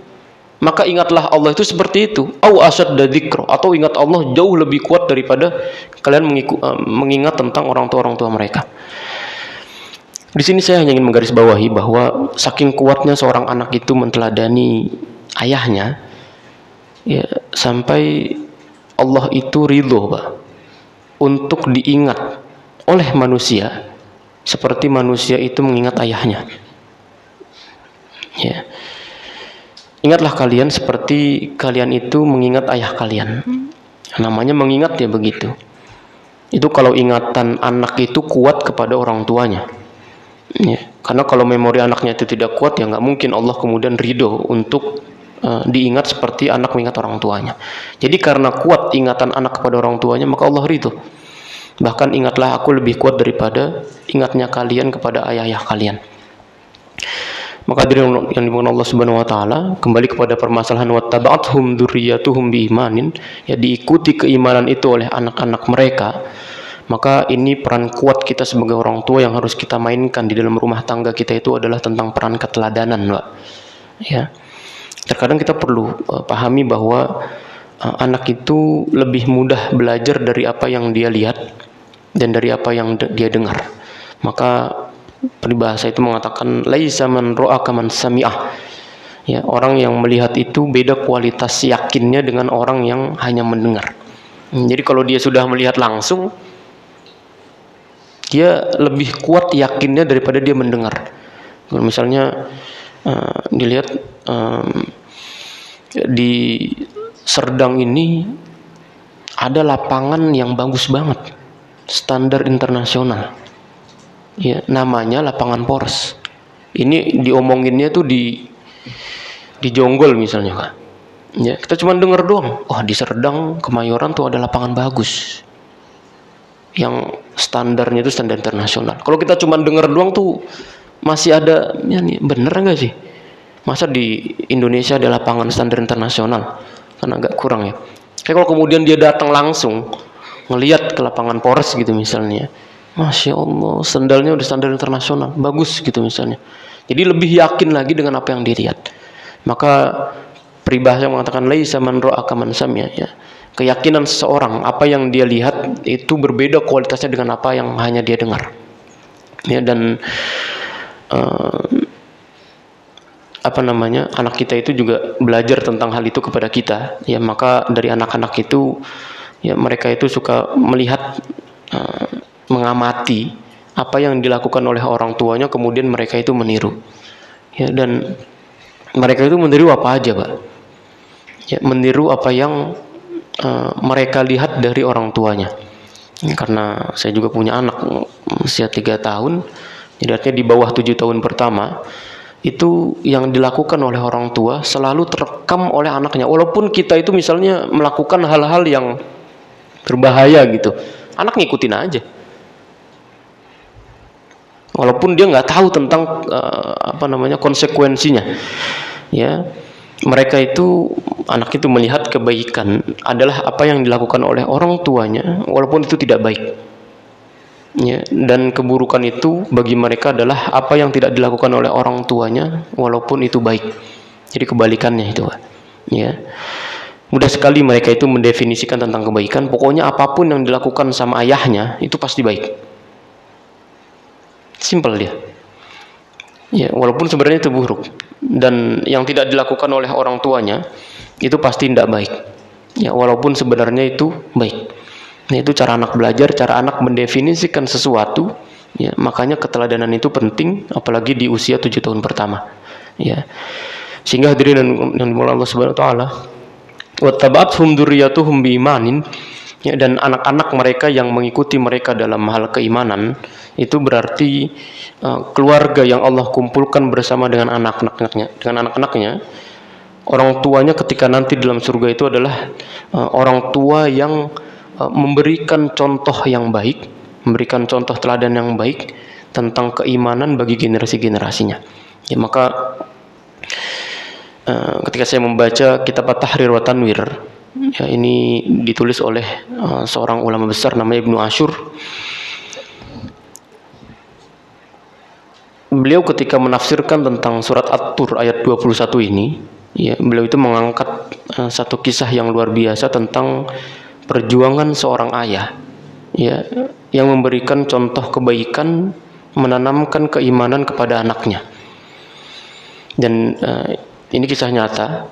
Maka ingatlah Allah itu seperti itu, au asyadda dzikra, atau ingat Allah jauh lebih kuat daripada kalian mengingat tentang orang tua mereka. Di sini saya hanya ingin menggarisbawahi bahwa saking kuatnya seorang anak itu menteladani ayahnya, ya, sampai Allah itu ridho, Pak, untuk diingat oleh manusia seperti manusia itu mengingat ayahnya. Ya. Ingatlah kalian seperti kalian itu mengingat ayah kalian. Namanya mengingat, ya, begitu. Itu kalau ingatan anak itu kuat kepada orang tuanya. Ya, karena kalau memori anaknya itu tidak kuat, ya nggak mungkin Allah kemudian ridho untuk diingat seperti anak mengingat orang tuanya. Jadi karena kuat ingatan anak kepada orang tuanya, maka Allah ridho. Bahkan ingatlah aku lebih kuat daripada ingatnya kalian kepada ayah-ayah kalian. Maka yang dimaksud Allah Subhanahu wa taala kembali kepada permasalahan wattaba'athum dzurriyyatuhum biimanin, ya, diikuti keimanan itu oleh anak-anak mereka. Maka ini peran kuat kita sebagai orang tua yang harus kita mainkan di dalam rumah tangga kita itu adalah tentang peran keteladanan, Pak. Ya. Terkadang kita perlu pahami bahwa anak itu lebih mudah belajar dari apa yang dia lihat dan dari apa yang dia dengar. Maka peribahasa itu mengatakan laisa man ra'a kaman sami'ah. Ya, orang yang melihat itu beda kualitas yakinnya dengan orang yang hanya mendengar. Jadi kalau dia sudah melihat langsung, dia lebih kuat yakinnya daripada dia mendengar. Misalnya dilihat di Serdang ini ada lapangan yang bagus banget, standar internasional. Ya, namanya lapangan Poros. Ini diomonginnya tuh di Jonggol misalnya, Kak. Ya, kita cuma dengar doang. Oh, di Serdang, Kemayoran tuh ada lapangan bagus. Yang standarnya itu standar internasional. Kalau kita cuma dengar doang tuh masih ada, ya, nih, bener nggak sih? Masa di Indonesia ada lapangan standar internasional? Kan agak kurang, ya. Kayak kalau kemudian dia datang langsung ngelihat ke lapangan Poros gitu misalnya, Masya Allah, sandalnya udah standar internasional, bagus gitu misalnya. Jadi lebih yakin lagi dengan apa yang dilihat. Maka peribahasa mengatakan laisa man ra'a kaman sami'a, ya. Keyakinan seseorang apa yang dia lihat itu berbeda kualitasnya dengan apa yang hanya dia dengar. Ya, dan anak kita itu juga belajar tentang hal itu kepada kita. Ya, maka dari anak-anak itu, ya, mereka itu suka melihat, mengamati apa yang dilakukan oleh orang tuanya, kemudian mereka itu meniru. Ya, dan mereka itu meniru apa aja, Pak? Ya, meniru apa yang mereka lihat dari orang tuanya. Karena saya juga punya anak usia 3 tahun, jadi artinya di bawah 7 tahun pertama, itu yang dilakukan oleh orang tua selalu terekam oleh anaknya. Walaupun kita itu misalnya melakukan hal-hal yang berbahaya gitu, anak ngikutin aja. Walaupun dia nggak tahu tentang konsekuensinya. Ya, mereka itu, anak itu melihat kebaikan adalah apa yang dilakukan oleh orang tuanya walaupun itu tidak baik. Ya, dan keburukan itu bagi mereka adalah apa yang tidak dilakukan oleh orang tuanya walaupun itu baik. Jadi kebalikannya itu, ya. Mudah sekali mereka itu mendefinisikan tentang kebaikan, pokoknya apapun yang dilakukan sama ayahnya itu pasti baik. Simpel dia. Ya, walaupun sebenarnya itu buruk. Dan yang tidak dilakukan oleh orang tuanya itu pasti tidak baik. Ya, walaupun sebenarnya itu baik. Nah, itu cara anak belajar, cara anak mendefinisikan sesuatu Ya, makanya keteladanan itu penting, apalagi di usia 7 tahun pertama. Ya. Sehingga hadirin yang dimulai Allah Subhanahu wa taala, wattaba'athum dzurriyyatuhum biimanin, ya, dan anak-anak mereka yang mengikuti mereka dalam hal keimanan, itu berarti keluarga yang Allah kumpulkan bersama dengan anak-anaknya, orang tuanya ketika nanti dalam surga itu adalah orang tua yang memberikan contoh yang baik, memberikan contoh teladan yang baik tentang keimanan bagi generasi-generasinya. Ya, maka ketika saya membaca kitab At-Tahrir wa Tanwir, ya, ini ditulis oleh seorang ulama besar namanya Ibnu Ashur. Beliau ketika menafsirkan tentang surat At-Tur ayat 21 ini, ya, beliau itu mengangkat satu kisah yang luar biasa tentang perjuangan seorang ayah, ya, yang memberikan contoh kebaikan, menanamkan keimanan kepada anaknya. Dan ini kisah nyata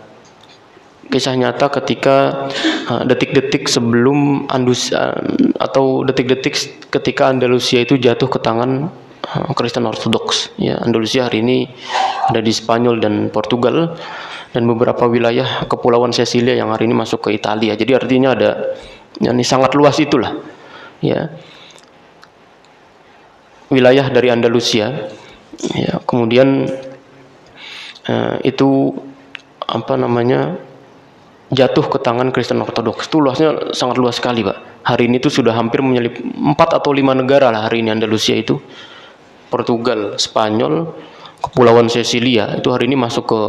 ketika detik-detik sebelum atau detik-detik ketika Andalusia itu jatuh ke tangan Kristen Ortodoks. Ya, Andalusia hari ini ada di Spanyol dan Portugal, dan beberapa wilayah kepulauan Sesilia yang hari ini masuk ke Italia. Jadi artinya ada, ya, ini sangat luas itulah, ya, wilayah dari Andalusia. Ya, kemudian itu jatuh ke tangan Kristen Ortodoks. Itu luasnya sangat luas sekali, Pak. Hari ini itu sudah hampir menyelip 4 atau 5 negara lah hari ini Andalusia itu. Portugal, Spanyol, Kepulauan Sesilia itu hari ini masuk ke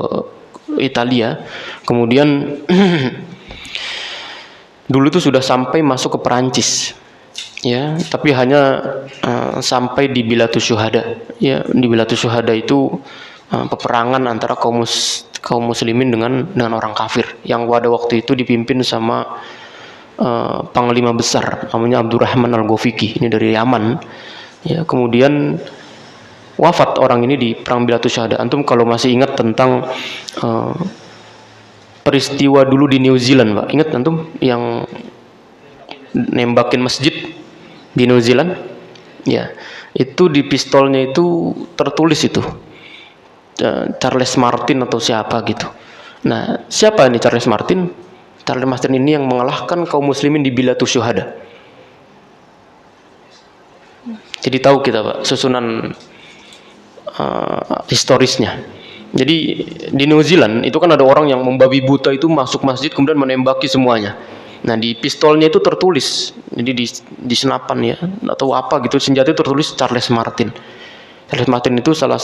Italia. Kemudian dulu itu sudah sampai masuk ke Perancis. Ya, tapi hanya sampai di Bilatus Syuhada. Ya, di Bilatus Syuhada itu peperangan antara kaum muslimin dengan orang kafir yang pada waktu itu dipimpin sama panglima besar namanya Abdurrahman Al-Ghafiqi, ini dari Yaman. Ya, kemudian wafat orang ini di perang Bilatus Syuhada. Antum kalau masih ingat tentang peristiwa dulu di New Zealand, Pak, ingat antum yang nembakin masjid di New Zealand? Ya, itu di pistolnya itu tertulis itu Charles Martin atau siapa gitu. Nah, siapa ini Charles Martin? Charles Martin ini yang mengalahkan kaum muslimin di Bilatus Syuhada. Jadi tahu kita, Pak, susunan historisnya. Jadi di New Zealand itu kan ada orang yang membabi buta itu masuk masjid kemudian menembaki semuanya. Nah, di pistolnya itu tertulis, jadi di senapan, ya, atau apa gitu, senjata itu tertulis Charles Martin. Charles Martin itu salah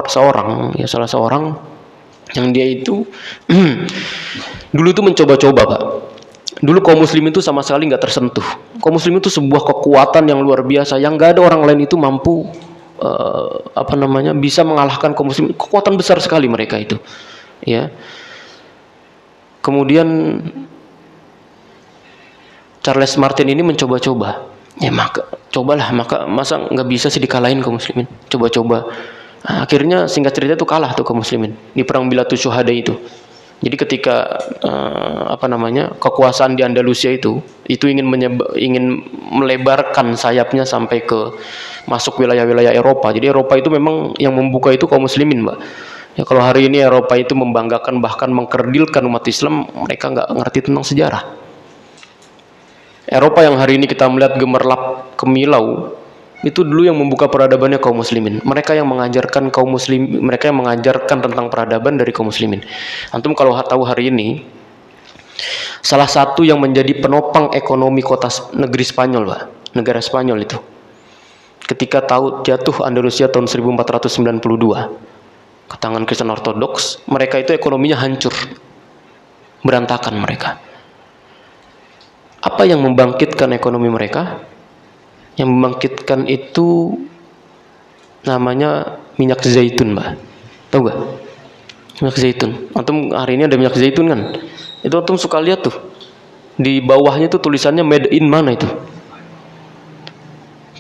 seorang yang dia itu dulu itu mencoba-coba, Pak. Dulu kaum muslim itu sama sekali nggak tersentuh. Kaum muslim itu sebuah kekuatan yang luar biasa yang nggak ada orang lain itu mampu bisa mengalahkan kaum muslim. Kekuatan besar sekali mereka itu, ya. Kemudian Charles Martin ini mencoba-coba, ya, maka masa nggak bisa sih dikalahin kaum muslimin. Coba-coba, akhirnya singkat cerita itu kalah tuh kaum muslimin di perang Bilatus Syuhada itu. Jadi ketika kekuasaan di Andalusia itu ingin melebarkan sayapnya sampai ke masuk wilayah-wilayah Eropa. Jadi Eropa itu memang yang membuka itu kaum muslimin, Mbak. Ya, kalau hari ini Eropa itu membanggakan bahkan mengkerdilkan umat Islam, mereka nggak ngerti tentang sejarah. Eropa yang hari ini kita melihat gemerlap kemilau, itu dulu yang membuka peradabannya kaum muslimin. Mereka yang mengajarkan tentang peradaban dari kaum muslimin. Antum kalau tahu hari ini, salah satu yang menjadi penopang ekonomi negeri Spanyol, Pak, negara Spanyol itu, ketika jatuh Andalusia tahun 1492 ke tangan Kristen Ortodoks, mereka itu ekonominya hancur, berantakan mereka. Apa yang membangkitkan ekonomi mereka? Yang membangkitkan itu namanya minyak zaitun, Mbak. Tahu gak? Minyak zaitun. Antum hari ini ada minyak zaitun kan? Itu antum suka lihat tuh. Di bawahnya tuh tulisannya made in mana itu?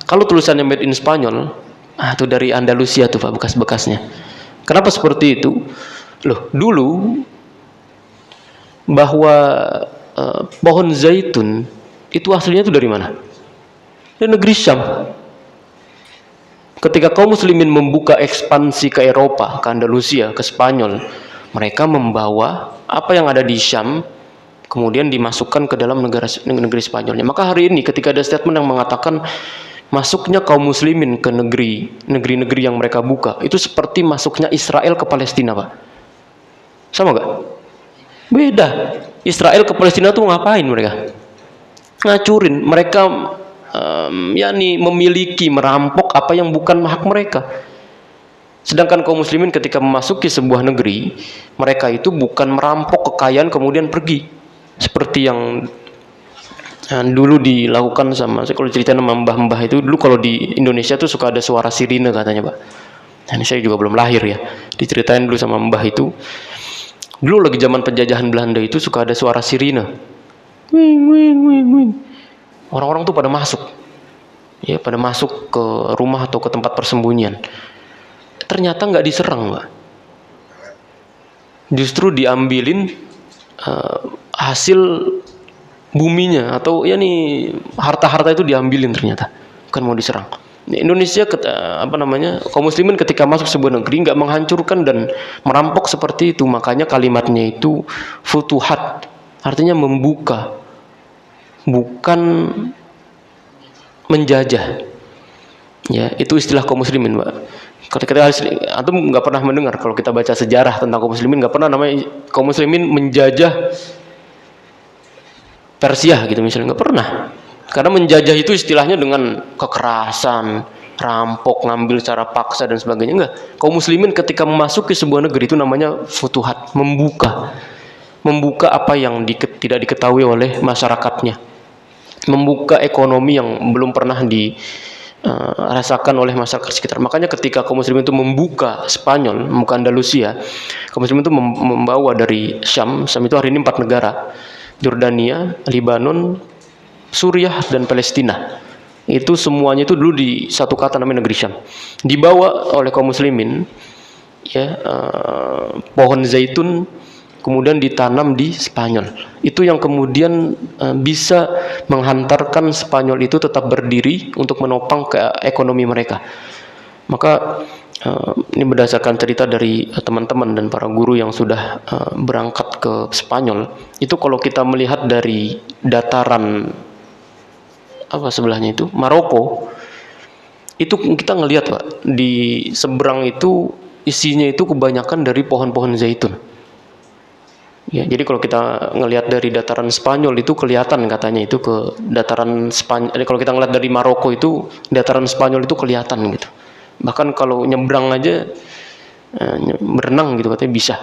Kalau tulisannya made in Spanyol, itu dari Andalusia tuh, Pak, bekas-bekasnya. Kenapa seperti itu? Loh, dulu bahwa pohon zaitun itu aslinya itu dari mana? Dari negeri Syam. Ketika kaum muslimin membuka ekspansi ke Eropa, ke Andalusia, ke Spanyol, mereka membawa apa yang ada di Syam, kemudian dimasukkan ke dalam negeri Spanyolnya. Maka hari ini ketika ada statement yang mengatakan masuknya kaum muslimin ke negeri-negeri yang mereka buka, itu seperti masuknya Israel ke Palestina, Pak. Sama gak? Beda. Israel ke Palestina tuh ngapain mereka? Ngacurin. Mereka yakni memiliki, merampok apa yang bukan hak mereka. Sedangkan kaum muslimin ketika memasuki sebuah negeri, mereka itu bukan merampok kekayaan kemudian pergi. Seperti yang dulu dilakukan sama, saya kalau cerita sama mbah-mbah itu, dulu kalau di Indonesia tuh suka ada suara sirine katanya, Pak. Nah, ini saya juga belum lahir ya. Diceritain dulu sama mbah itu. Dulu lagi zaman penjajahan Belanda itu suka ada suara sirine. Wing, wing, wing, wing. Orang-orang tuh pada masuk. Ya, pada masuk ke rumah atau ke tempat persembunyian. Ternyata nggak diserang, Pak. Justru diambilin hasil buminya, atau ya nih harta-harta itu diambilin ternyata, bukan mau diserang. Indonesia kaum muslimin ketika masuk sebuah negeri nggak menghancurkan dan merampok seperti itu. Makanya kalimatnya itu futuhat, artinya membuka, bukan menjajah. Ya, itu istilah kaum muslimin, Pak. Ketika antum nggak pernah mendengar, kalau kita baca sejarah tentang kaum muslimin, nggak pernah namanya kaum muslimin menjajah Persia gitu misalnya, nggak pernah. Karena menjajah itu istilahnya dengan kekerasan, rampok, ngambil secara paksa dan sebagainya. Enggak. Kaum muslimin ketika memasuki sebuah negeri itu namanya futuhat, membuka apa yang tidak diketahui oleh masyarakatnya, membuka ekonomi yang belum pernah dirasakan oleh masyarakat sekitar. Makanya ketika kaum muslimin itu membuka Spanyol, membuka Andalusia, kaum muslimin itu membawa dari Syam itu hari ini 4 negara. Jordania, Libanon, Suriah, dan Palestina. Itu semuanya itu dulu di satu kata namanya negeri Syam. Dibawa oleh kaum muslimin, ya, pohon zaitun kemudian ditanam di Spanyol. Itu yang kemudian bisa menghantarkan Spanyol itu tetap berdiri untuk menopang ke ekonomi mereka. Maka ini berdasarkan cerita dari teman-teman dan para guru yang sudah berangkat ke Spanyol. Itu kalau kita melihat dari dataran sebelahnya itu Maroko, itu kita ngelihat, Pak, di seberang itu isinya itu kebanyakan dari pohon-pohon zaitun. Ya, jadi kalau kita ngelihat dari dataran Spanyol itu kelihatan katanya itu ke dataran Spanyol. Kalau kita ngelihat dari Maroko itu dataran Spanyol itu kelihatan gitu. Bahkan kalau nyebrang aja berenang gitu katanya bisa.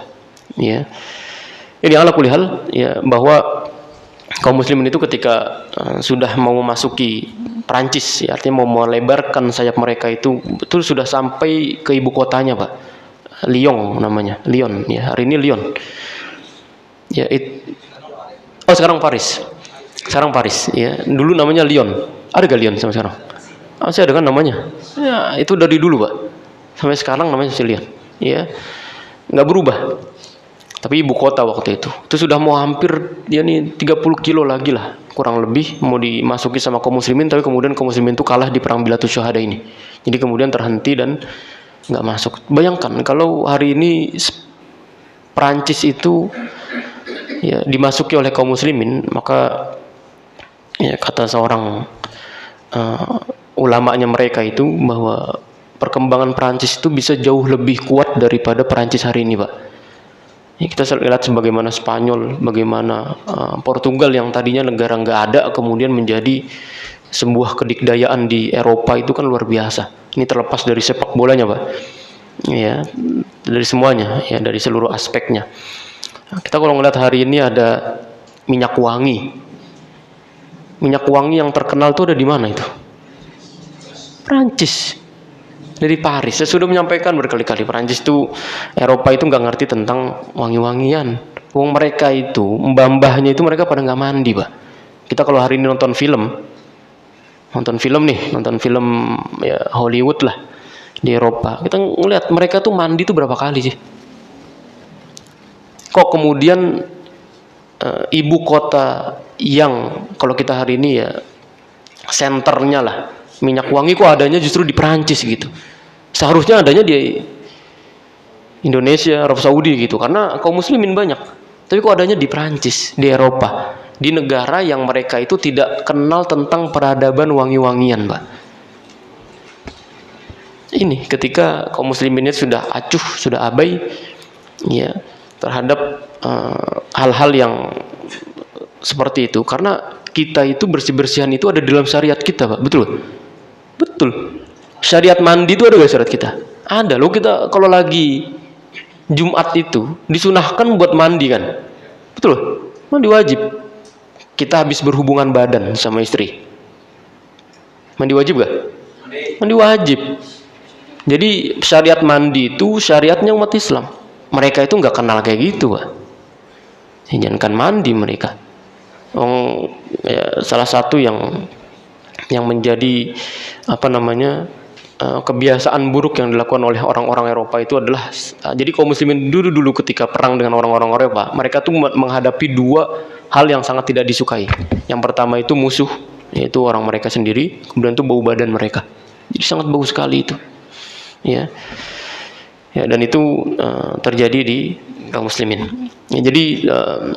Ya. Ini ala kulihal ya, bahwa kaum muslimin itu ketika sudah mau memasuki Perancis, ya, artinya mau melebarkan sayap mereka itu betul sudah sampai ke ibu kotanya, Pak. Lyon namanya, Lyon ya. Hari ini Lyon. Ya, sekarang Paris. Sekarang Paris ya. Dulu namanya Lyon. Ada gak Lyon sampai sekarang? Masih ada kan namanya? Ya, itu dari dulu, Pak. Sampai sekarang namanya masih Lyon. Ya. Nggak berubah. Tapi ibu kota waktu itu. Itu sudah mau hampir 30 kilo lagi lah, kurang lebih mau dimasuki sama kaum muslimin, tapi kemudian kaum muslimin itu kalah di perang Bilatus Syuhada ini. Jadi kemudian terhenti dan nggak masuk. Bayangkan kalau hari ini Perancis itu ya dimasuki oleh kaum muslimin, maka ya kata seorang ulamanya mereka itu bahwa perkembangan Perancis itu bisa jauh lebih kuat daripada Perancis hari ini, Pak. Ya, kita lihat sebagaimana Spanyol, bagaimana Portugal yang tadinya negara nggak ada kemudian menjadi sebuah kedikdayaan di Eropa, itu kan luar biasa. Ini terlepas dari sepak bolanya, Pak. Ya, dari semuanya, ya, dari seluruh aspeknya. Kita kalau ngeliat hari ini ada minyak wangi. Minyak wangi yang terkenal itu ada di mana itu? Prancis. Dari Paris. Saya sudah menyampaikan berkali-kali, Prancis itu, Eropa itu nggak ngerti tentang wangi-wangian. Wong mereka itu, mbah-mbahnya itu mereka pada nggak mandi, Pak. Kita kalau hari ini nonton film ya Hollywood lah di Eropa, kita ngeliat mereka tuh mandi tuh berapa kali sih? Kok kemudian ibu kota yang kalau kita hari ini ya senternya lah minyak wangi kok adanya justru di Perancis gitu. seharusnya adanya di Indonesia, Arab Saudi gitu, karena kaum muslimin banyak. Tapi kok adanya di Perancis, di Eropa, di negara yang mereka itu tidak kenal tentang peradaban wangi-wangian, Pak. Ini ketika kaum muslimin sudah acuh, sudah abai ya terhadap hal-hal yang seperti itu, karena kita itu bersih-bersihan itu ada dalam syariat kita, Pak. Betul? Betul. Syariat mandi itu ada gak syariat kita? Ada loh. Kita kalau lagi Jumat itu disunahkan buat mandi kan? Betul? Mandi wajib. Kita habis berhubungan badan sama istri, mandi wajib gak? Mandi wajib. Jadi syariat mandi itu syariatnya umat Islam. Mereka itu nggak kenal kayak gitu, Pak. Jangankan mandi mereka. Salah satu yang menjadi kebiasaan buruk yang dilakukan oleh orang-orang Eropa itu adalah, jadi kaum muslimin dulu ketika perang dengan orang-orang Eropa, mereka tuh menghadapi dua hal yang sangat tidak disukai. Yang pertama itu musuh, yaitu orang mereka sendiri. Kemudian itu bau badan mereka. Jadi sangat bau sekali itu. Ya, dan itu terjadi di kaum muslimin. Ya, jadi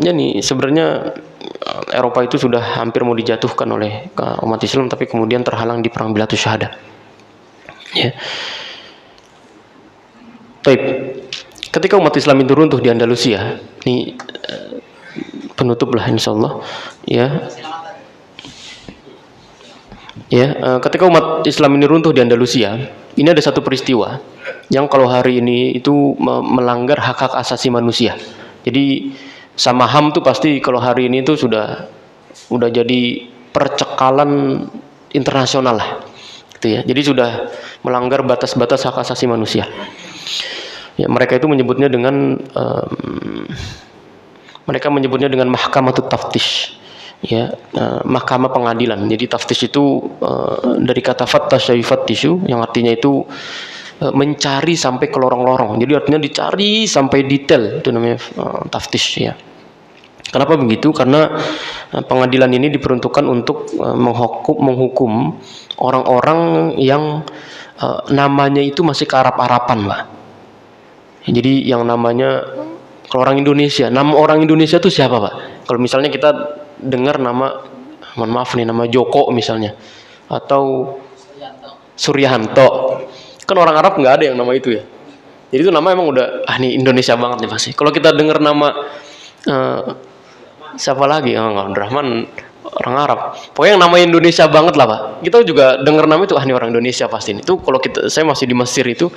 nih sebenarnya Eropa itu sudah hampir mau dijatuhkan oleh umat Islam, tapi kemudian terhalang di perang Bilatus Syahada. Ya. Baik. Ketika umat Islam itu runtuh di Andalusia, ini penutup lah insyaallah. Ketika umat Islam ini runtuh di Andalusia, ini ada satu peristiwa yang kalau hari ini itu melanggar hak-hak asasi manusia. Jadi sama HAM tuh pasti kalau hari ini itu sudah jadi percekalan internasional lah, gitu ya. Jadi sudah melanggar batas-batas hak asasi manusia. Ya, mereka itu menyebutnya dengan mahkamatut taftish. Ya, mahkamah pengadilan. Jadi taftish itu dari kata fattasha yufattishu, yang artinya itu mencari sampai ke lorong-lorong. Jadi artinya dicari sampai detail, itu namanya taftish ya. Kenapa begitu? Karena pengadilan ini diperuntukkan untuk menghukum orang-orang yang namanya itu masih kearab-arapan, Pak. Jadi yang namanya, kalau orang Indonesia, nama orang Indonesia itu siapa, Pak? Kalau misalnya kita dengar nama, mohon maaf nih, nama Joko misalnya, atau Suryanto, kan orang Arab nggak ada yang nama itu ya. Jadi itu nama emang udah nih Indonesia banget nih pasti. Kalau kita dengar nama siapa lagi, Abdurrahman, orang Arab, pokoknya yang nama Indonesia banget lah, Pak. Kita juga dengar nama itu, nih orang Indonesia pasti. Itu kalau saya masih di Mesir itu,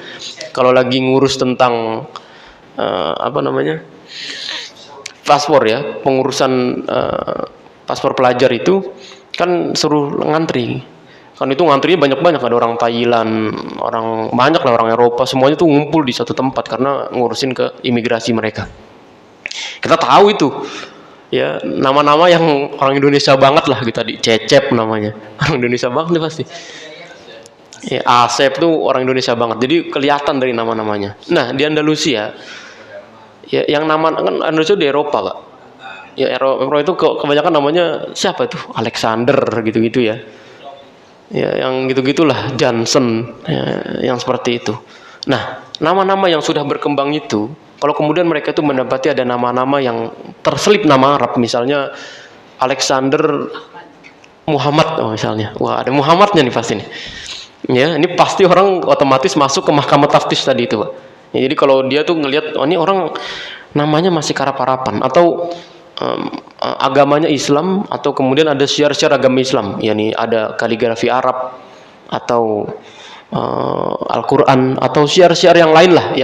kalau lagi ngurus tentang paspor ya, pengurusan paspor pelajar itu kan suruh ngantri. Kan itu ngantrinya banyak-banyak, ada orang Thailand, banyak lah orang Eropa, semuanya tuh ngumpul di satu tempat karena ngurusin ke imigrasi mereka. Kita tahu itu ya, nama-nama yang orang Indonesia banget lah, gitu. Tadi Cecep namanya, orang Indonesia banget nih pasti. Ya, Asep tuh orang Indonesia banget. Jadi kelihatan dari nama-namanya. Nah, di Andalusia ya, yang nama kan Andalusia di Eropa, Pak. Ya, Eropa itu kebanyakan namanya siapa itu? Alexander gitu-gitu ya. Ya, yang gitu-gitulah, Johnson ya, yang seperti itu. Nah, nama-nama yang sudah berkembang itu, kalau kemudian mereka itu mendapati ada nama-nama yang terselip nama Arab, misalnya Alexander Muhammad, misalnya, wah ada Muhammadnya nih pasti nih. Ya, ini pasti orang otomatis masuk ke mahkamah taftish tadi itu, Pak. Ya, jadi kalau dia tuh ngelihat, ini orang namanya masih karap-karapan, atau agamanya Islam, atau kemudian ada syiar-syiar agama Islam, yakni ada kaligrafi Arab atau Al-Quran atau syiar-syiar yang lain lah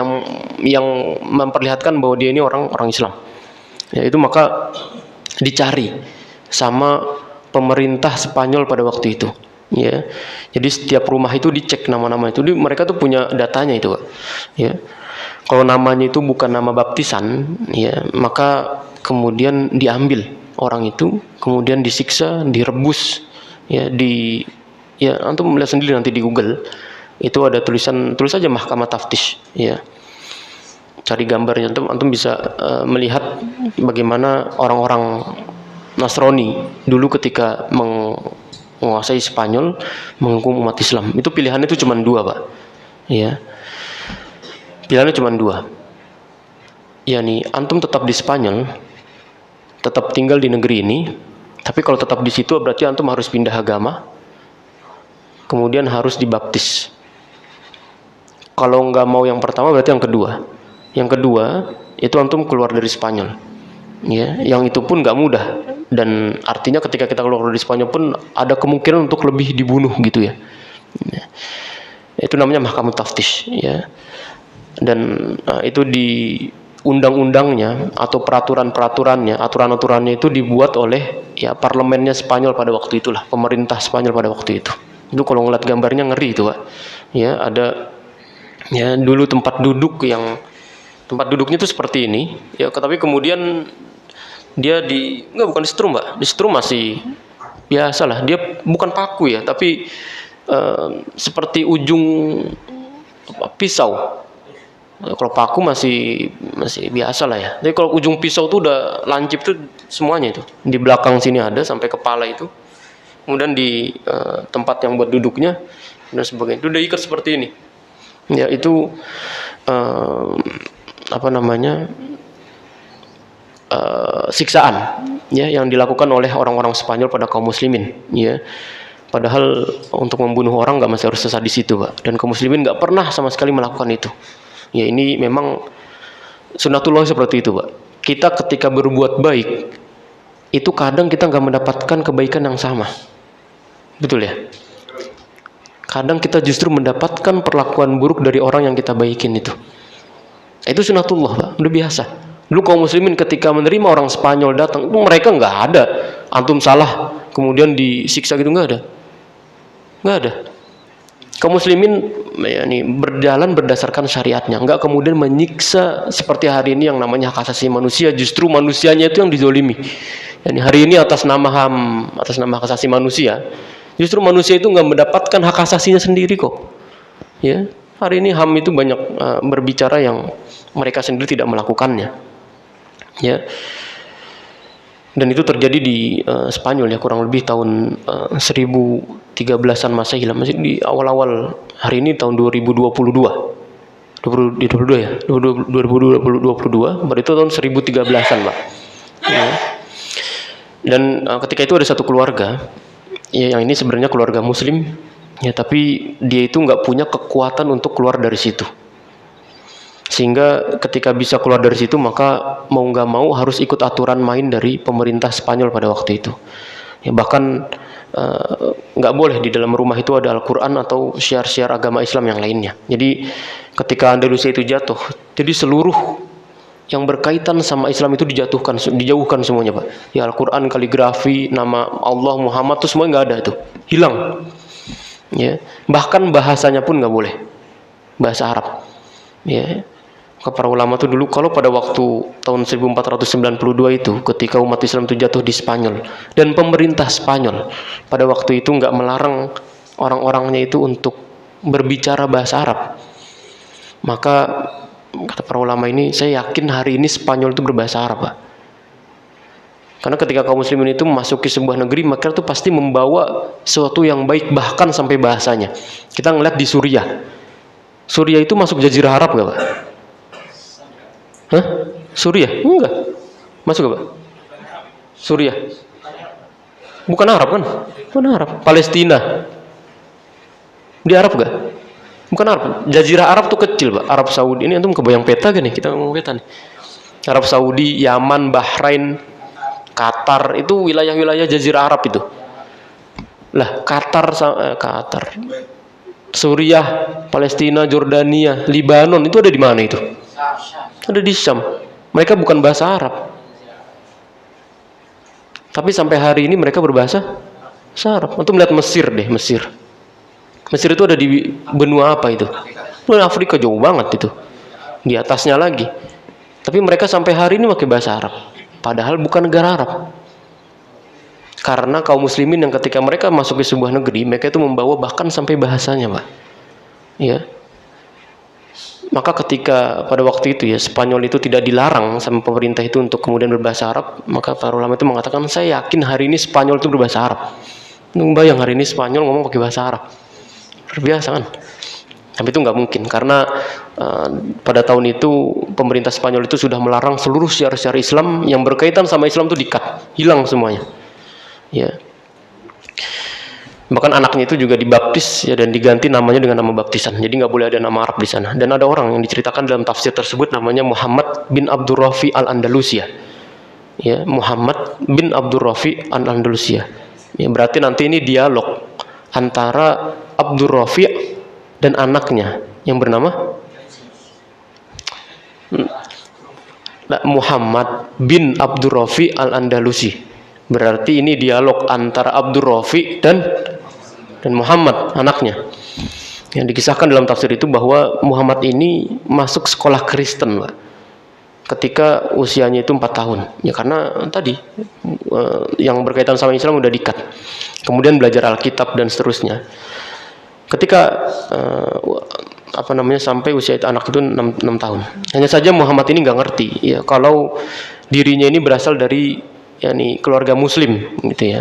yang memperlihatkan bahwa dia ini orang Islam. Ya, itu maka dicari sama pemerintah Spanyol pada waktu itu. Ya, jadi setiap rumah itu dicek nama-nama itu. Mereka tuh punya datanya itu, Pak. Ya, kalau namanya itu bukan nama baptisan, ya maka kemudian diambil orang itu, kemudian disiksa, direbus, ya antum melihat sendiri nanti di Google, itu ada tulis aja mahkamah taftish, ya. Cari gambarnya, antum bisa melihat bagaimana orang-orang Nasrani dulu ketika menguasai Spanyol menghukum umat Islam. Itu pilihannya itu cuma dua, Pak. Ya. Pilihannya cuma dua, yakni antum tetap di Spanyol, tetap tinggal di negeri ini, tapi kalau tetap di situ berarti antum harus pindah agama, kemudian harus dibaptis. Kalau nggak mau yang pertama berarti yang kedua. Yang kedua itu antum keluar dari Spanyol, ya, yang itu pun nggak mudah, dan artinya ketika kita keluar dari Spanyol pun ada kemungkinan untuk lebih dibunuh gitu ya. Itu namanya mahkamah taftish, ya. Dan itu di undang-undangnya atau peraturan-peraturannya, aturan-aturannya itu dibuat oleh ya parlemennya Spanyol pada waktu itulah, pemerintah Spanyol pada waktu itu. Itu kalau ngeliat gambarnya ngeri itu, Pak. Ya, ada ya dulu tempat duduknya itu seperti ini, ya, tapi kemudian dia bukan disetrum, Mbak. Disetrum masih biasalah, dia bukan paku ya, tapi seperti ujung pisau. Kalau paku masih biasa lah ya. Tapi kalau ujung pisau tuh udah lancip tuh semuanya itu. Di belakang sini ada sampai kepala itu. Kemudian di tempat yang buat duduknya dan sebagainya itu udah ikat seperti ini. Ya itu siksaan ya yang dilakukan oleh orang-orang Spanyol pada kaum muslimin, ya. Padahal untuk membunuh orang nggak masih harus sesadis itu, Pak. Dan kaum muslimin nggak pernah sama sekali melakukan itu. Ya ini memang sunatullah seperti itu, Pak. Kita ketika berbuat baik, itu kadang kita nggak mendapatkan kebaikan yang sama. Betul ya? Kadang kita justru mendapatkan perlakuan buruk dari orang yang kita baikin itu. Itu sunatullah, Pak. Udah biasa. Dulu kaum muslimin ketika menerima orang Spanyol datang, itu mereka nggak ada antum salah kemudian disiksa gitu, nggak ada. Nggak ada. Kaum muslimin berjalan berdasarkan syariatnya, nggak kemudian menyiksa seperti hari ini yang namanya hak asasi manusia. Justru manusianya itu yang dizolimi. Yani hari ini atas nama HAM, atas nama hak asasi manusia, justru manusia itu nggak mendapatkan hak asasinya sendiri kok. Ya, hari ini HAM itu banyak berbicara yang mereka sendiri tidak melakukannya. Ya. Dan itu terjadi di Spanyol ya, kurang lebih tahun 1013-an Masehi lah, masih di awal-awal. Hari ini tahun 2022 ya, 2022, berarti itu tahun 1013-an, Pak. Ya. Dan ketika itu ada satu keluarga, ya, yang ini sebenarnya keluarga muslim, ya, tapi dia itu nggak punya kekuatan untuk keluar dari situ. Sehingga ketika bisa keluar dari situ, maka mau nggak mau harus ikut aturan main dari pemerintah Spanyol pada waktu itu. Ya, bahkan nggak boleh di dalam rumah itu ada Al-Quran atau syiar-syiar agama Islam yang lainnya. Jadi ketika Andalusia itu jatuh, jadi seluruh yang berkaitan sama Islam itu dijauhkan semuanya, Pak. Ya, Al-Quran, kaligrafi, nama Allah, Muhammad itu semua nggak ada, itu hilang. Ya, bahkan bahasanya pun nggak boleh, bahasa Arab. Ya, para ulama itu dulu kalau pada waktu tahun 1492 itu ketika umat Islam itu jatuh di Spanyol dan pemerintah Spanyol pada waktu itu nggak melarang orang-orangnya itu untuk berbicara bahasa Arab, maka kata para ulama ini, saya yakin hari ini Spanyol itu berbahasa Arab, Pak. Karena ketika kaum muslimin itu memasuki sebuah negeri, maka itu pasti membawa sesuatu yang baik, bahkan sampai bahasanya. Kita ngeliat di Suriah itu masuk Jazirah Arab nggak, Pak? Hah? Suriah? Enggak. Masuk gak, Pak? Suriah. Bukan Arab kan? Bukan Arab. Palestina. Di Arab gak? Bukan Arab. Jazirah Arab tuh kecil, Pak. Arab Saudi. Ini antum kebayang peta gak nih? Kita ngomong peta nih. Arab Saudi, Yaman, Bahrain, Qatar. Itu wilayah-wilayah Jazirah Arab itu. Lah, Qatar. Suriah, Palestina, Jordania, Libanon. Itu ada di mana itu? Ada di Syam. Mereka bukan bahasa Arab, tapi sampai hari ini mereka berbahasa Arab. Untuk melihat Mesir deh, Mesir itu ada di benua apa itu? Afrika, jauh banget itu, di atasnya lagi. Tapi mereka sampai hari ini pakai bahasa Arab, padahal bukan negara Arab. Karena kaum muslimin yang ketika mereka masuk ke sebuah negeri, mereka itu membawa bahkan sampai bahasanya, Pak. Ya. Maka ketika pada waktu itu ya Spanyol itu tidak dilarang sama pemerintah itu untuk kemudian berbahasa Arab, maka para ulama itu mengatakan, saya yakin hari ini Spanyol itu berbahasa Arab. Bayang hari ini Spanyol ngomong pakai bahasa Arab, luar biasa kan? Tapi itu nggak mungkin karena pada tahun itu pemerintah Spanyol itu sudah melarang seluruh syiar-syiar Islam yang berkaitan sama Islam itu di-cut, hilang semuanya. Ya. Bahkan anaknya itu juga dibaptis ya dan diganti namanya dengan nama baptisan. Jadi nggak boleh ada nama Arab di sana. Dan ada orang yang diceritakan dalam tafsir tersebut namanya Muhammad bin Abdurrafi al-Andalusia. Ya, Muhammad bin Abdurrafi al-Andalusia. Ya, berarti nanti ini dialog antara Abdurrafi dan anaknya yang bernama Muhammad bin Abdurrafi al-Andalusi. Berarti ini dialog antara Abdurrafi dan Muhammad anaknya. Yang dikisahkan dalam tafsir itu bahwa Muhammad ini masuk sekolah Kristen, Pak, ketika usianya itu 4 tahun. Ya karena tadi yang berkaitan sama Islam udah di-cut. Kemudian belajar Alkitab dan seterusnya. Ketika sampai usia anak itu 6 tahun. Hanya saja Muhammad ini nggak ngerti ya kalau dirinya ini berasal dari keluarga muslim gitu ya.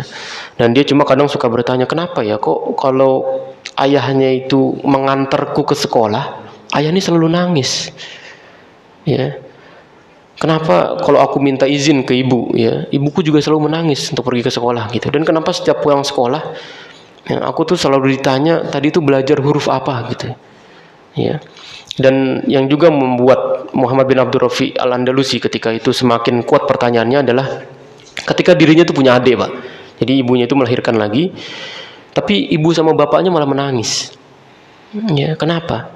Dan dia cuma kadang suka bertanya, kenapa ya kok kalau ayahnya itu mengantarku ke sekolah, ayah ini selalu nangis. Ya. Kenapa kalau aku minta izin ke ibu ya, ibuku juga selalu menangis untuk pergi ke sekolah gitu. Dan kenapa setiap pulang sekolah ya, aku tuh selalu ditanya tadi itu belajar huruf apa gitu ya. Dan yang juga membuat Muhammad bin Abdurrafi al-Andalusi ketika itu semakin kuat pertanyaannya adalah ketika dirinya tuh punya adik, Pak. Jadi ibunya itu melahirkan lagi, tapi ibu sama bapaknya malah menangis ya. Kenapa?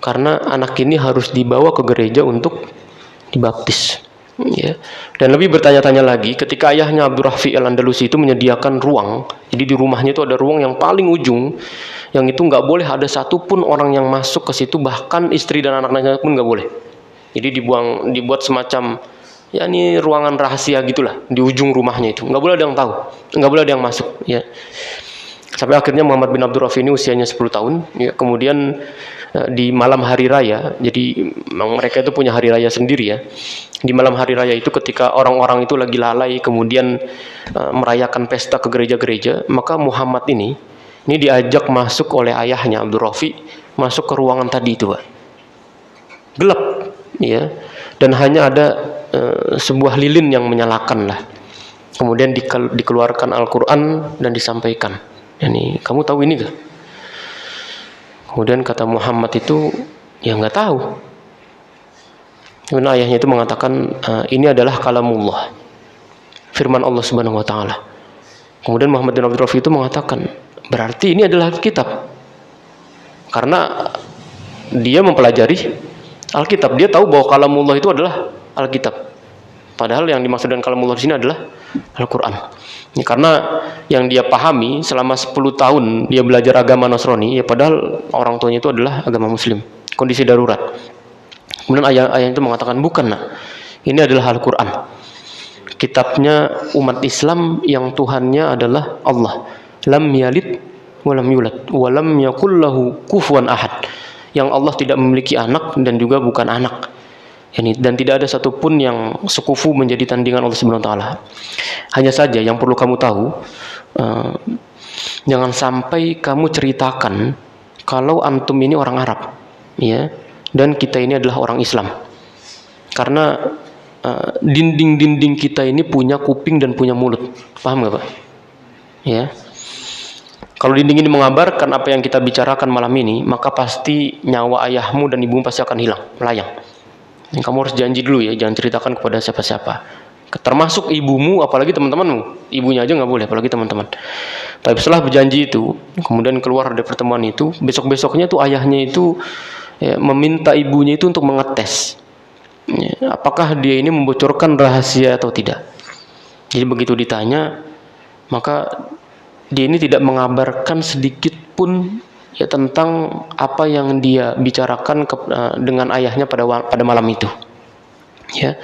Karena anak ini harus dibawa ke gereja untuk dibaptis ya. Dan lebih bertanya-tanya lagi ketika ayahnya Abdurrafi al-Andalusi itu menyediakan ruang. Jadi di rumahnya itu ada ruang yang paling ujung, yang itu nggak boleh ada satupun orang yang masuk ke situ, bahkan istri dan anak-anaknya pun nggak boleh. Jadi dibuat semacam ini ruangan rahasia gitulah di ujung rumahnya itu, nggak boleh ada yang tahu, nggak boleh ada yang masuk ya. Sampai akhirnya Muhammad bin Abdurrafi ini usianya 10 tahun ya. Kemudian di malam hari raya, jadi mereka itu punya hari raya sendiri ya. Di malam hari raya itu ketika orang-orang itu lagi lalai kemudian merayakan pesta ke gereja-gereja, maka Muhammad ini diajak masuk oleh ayahnya Abdurrafi, masuk ke ruangan tadi itu, Pak. Gelap ya. Dan hanya ada sebuah lilin yang menyalakan lah. Kemudian dikeluarkan Al-Quran dan disampaikan. Ini kamu tahu ini gak? Kemudian kata Muhammad itu ya nggak tahu. Kemudian ayahnya itu mengatakan ini adalah kalamullah, firman Allah Subhanahu Wa Taala. Kemudian Muhammad bin Abdurrafi itu mengatakan berarti ini adalah kitab, karena dia mempelajari Alkitab. Dia tahu bahwa kalamullah itu adalah Alkitab. Padahal yang dimaksud dengan kalamullah di sini adalah Al-Quran. Ini karena yang dia pahami selama 10 tahun dia belajar agama Nasrani, ya padahal orang tuanya itu adalah agama Muslim. Kondisi darurat. Kemudian ayah itu mengatakan, bukan nak, ini adalah Al-Quran. Kitabnya umat Islam yang Tuhannya adalah Allah. Lam yalid walam yulad walam yakul lahu kufuwan ahad. Yang Allah tidak memiliki anak dan juga bukan anak. Dan tidak ada satupun yang sekufu menjadi tandingan Allah Subhanahu Wa Taala. Hanya saja yang perlu kamu tahu, jangan sampai kamu ceritakan kalau antum ini orang Arab, ya, dan kita ini adalah orang Islam. Karena dinding-dinding kita ini punya kuping dan punya mulut, paham nggak, Pak? Ya. Kalau dinding ini mengabarkan apa yang kita bicarakan malam ini, maka pasti nyawa ayahmu dan ibumu pasti akan hilang, melayang. Yang kamu harus janji dulu ya, jangan ceritakan kepada siapa-siapa. Termasuk ibumu, apalagi teman-temanmu. Ibunya aja nggak boleh, apalagi teman-teman. Tapi setelah berjanji itu, kemudian keluar dari pertemuan itu, besok-besoknya tuh ayahnya itu meminta ibunya itu untuk mengetes apakah dia ini membocorkan rahasia atau tidak. Jadi begitu ditanya, maka dia ini tidak mengabarkan sedikit pun tentang apa yang dia bicarakan dengan ayahnya pada malam itu. Ya.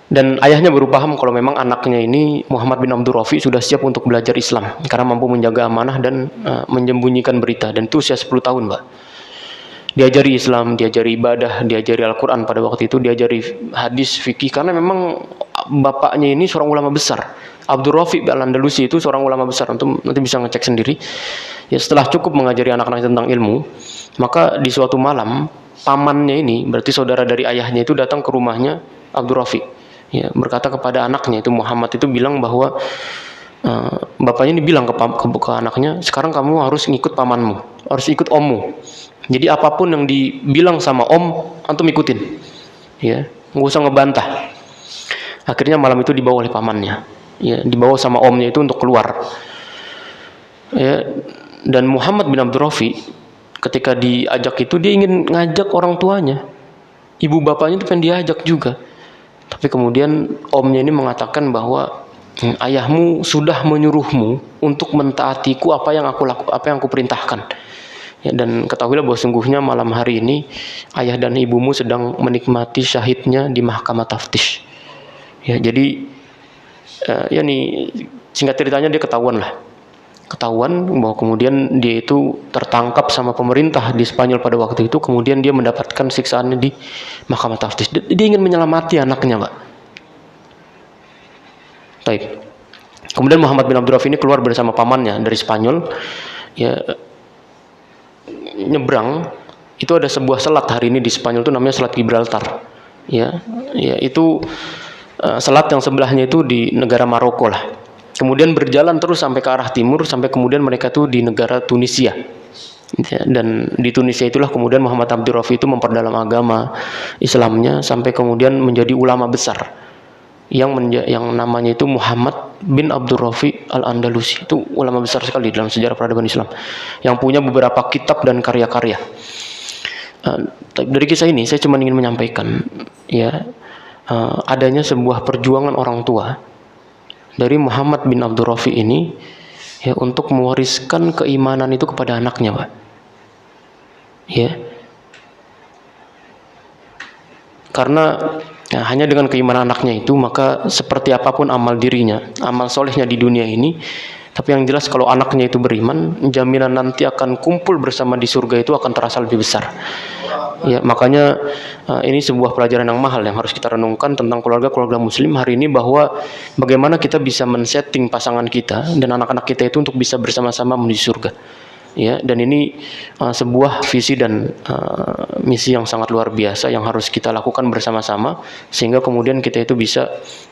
Dan ayahnya baru paham kalau memang anaknya ini Muhammad bin Abdurrafi sudah siap untuk belajar Islam karena mampu menjaga amanah dan menyembunyikan berita, dan itu usia 10 tahun, Mbak. Diajari Islam, diajari ibadah, diajari Al-Quran pada waktu itu, diajari hadis, fikih, karena memang bapaknya ini seorang ulama besar. Abdul Rafiq Al-Andalusi itu seorang ulama besar. Antum nanti bisa ngecek sendiri. Ya, setelah cukup mengajari anak-anak tentang ilmu, maka di suatu malam pamannya ini, berarti saudara dari ayahnya itu datang ke rumahnya Abdul Rafiq. Ya, berkata kepada anaknya itu Muhammad itu bilang bahwa bapaknya ini bilang ke anaknya, sekarang kamu harus ngikut pamanmu, harus ikut ommu. Jadi apapun yang dibilang sama om, antum ikutin. Ya, nggak usah ngebantah. Akhirnya malam itu dibawa oleh pamannya. Ya, dibawa sama omnya itu untuk keluar. Ya, dan Muhammad bin Abdul Rafiq ketika diajak itu dia ingin ngajak orang tuanya. Ibu bapaknya itu pengen diajak juga. Tapi kemudian omnya ini mengatakan bahwa ayahmu sudah menyuruhmu untuk mentaatiku apa yang aku perintahkan. Ya, dan ketahuilah bahwa sungguhnya malam hari ini ayah dan ibumu sedang menikmati syahidnya di mahkamah taftish. Ya, jadi ya nih singkat ceritanya dia ketahuan bahwa kemudian dia itu tertangkap sama pemerintah di Spanyol pada waktu itu, kemudian dia mendapatkan siksaannya di mahkamah taftish. Dia ingin menyelamati anaknya, Pak. Baik. Kemudian Muhammad bin Abdul Rafiq ini keluar bersama pamannya dari Spanyol. Ya, nyebrang, itu ada sebuah selat hari ini di Spanyol itu namanya Selat Gibraltar. Ya, itu selat yang sebelahnya itu di negara Maroko lah. Kemudian berjalan terus sampai ke arah timur, sampai kemudian mereka tuh di negara Tunisia. Ya, dan di Tunisia itulah kemudian Muhammad Abdul Rafiq itu memperdalam agama Islamnya sampai kemudian menjadi ulama besar yang namanya itu Muhammad bin Abdul Rafiq Al-Andalusi. Itu ulama besar sekali dalam sejarah peradaban Islam yang punya beberapa kitab dan karya-karya. Dari kisah ini saya cuma ingin menyampaikan ya, adanya sebuah perjuangan orang tua dari Muhammad bin Abdul Rafiq ini ya untuk mewariskan keimanan itu kepada anaknya, Pak. Ya. Karena ya, hanya dengan keimanan anaknya itu, maka seperti apapun amal dirinya, amal solehnya di dunia ini, tapi yang jelas kalau anaknya itu beriman, jaminan nanti akan kumpul bersama di surga itu akan terasa lebih besar. Ya, makanya ini sebuah pelajaran yang mahal yang harus kita renungkan tentang keluarga muslim hari ini, bahwa bagaimana kita bisa men-setting pasangan kita dan anak-anak kita itu untuk bisa bersama-sama menuju surga. Ya, dan ini sebuah visi dan misi yang sangat luar biasa yang harus kita lakukan bersama-sama sehingga kemudian kita itu bisa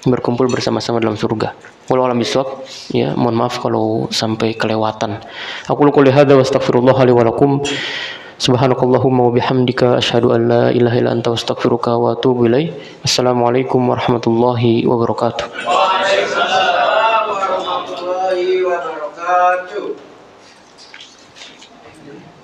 berkumpul bersama-sama dalam surga. Wallahu a'lam bishawab. Ya, mohon maaf kalau sampai kelewatan. Aku qouli hadza wa astaghfirullah li wa lakum. Subhanakallahumma wa bihamdika asyhadu an la ilaha illa anta astaghfiruka wa atubu ilaik. Assalamualaikum warahmatullahi wabarakatuh. Waalaikumsalam warahmatullahi wabarakatuh.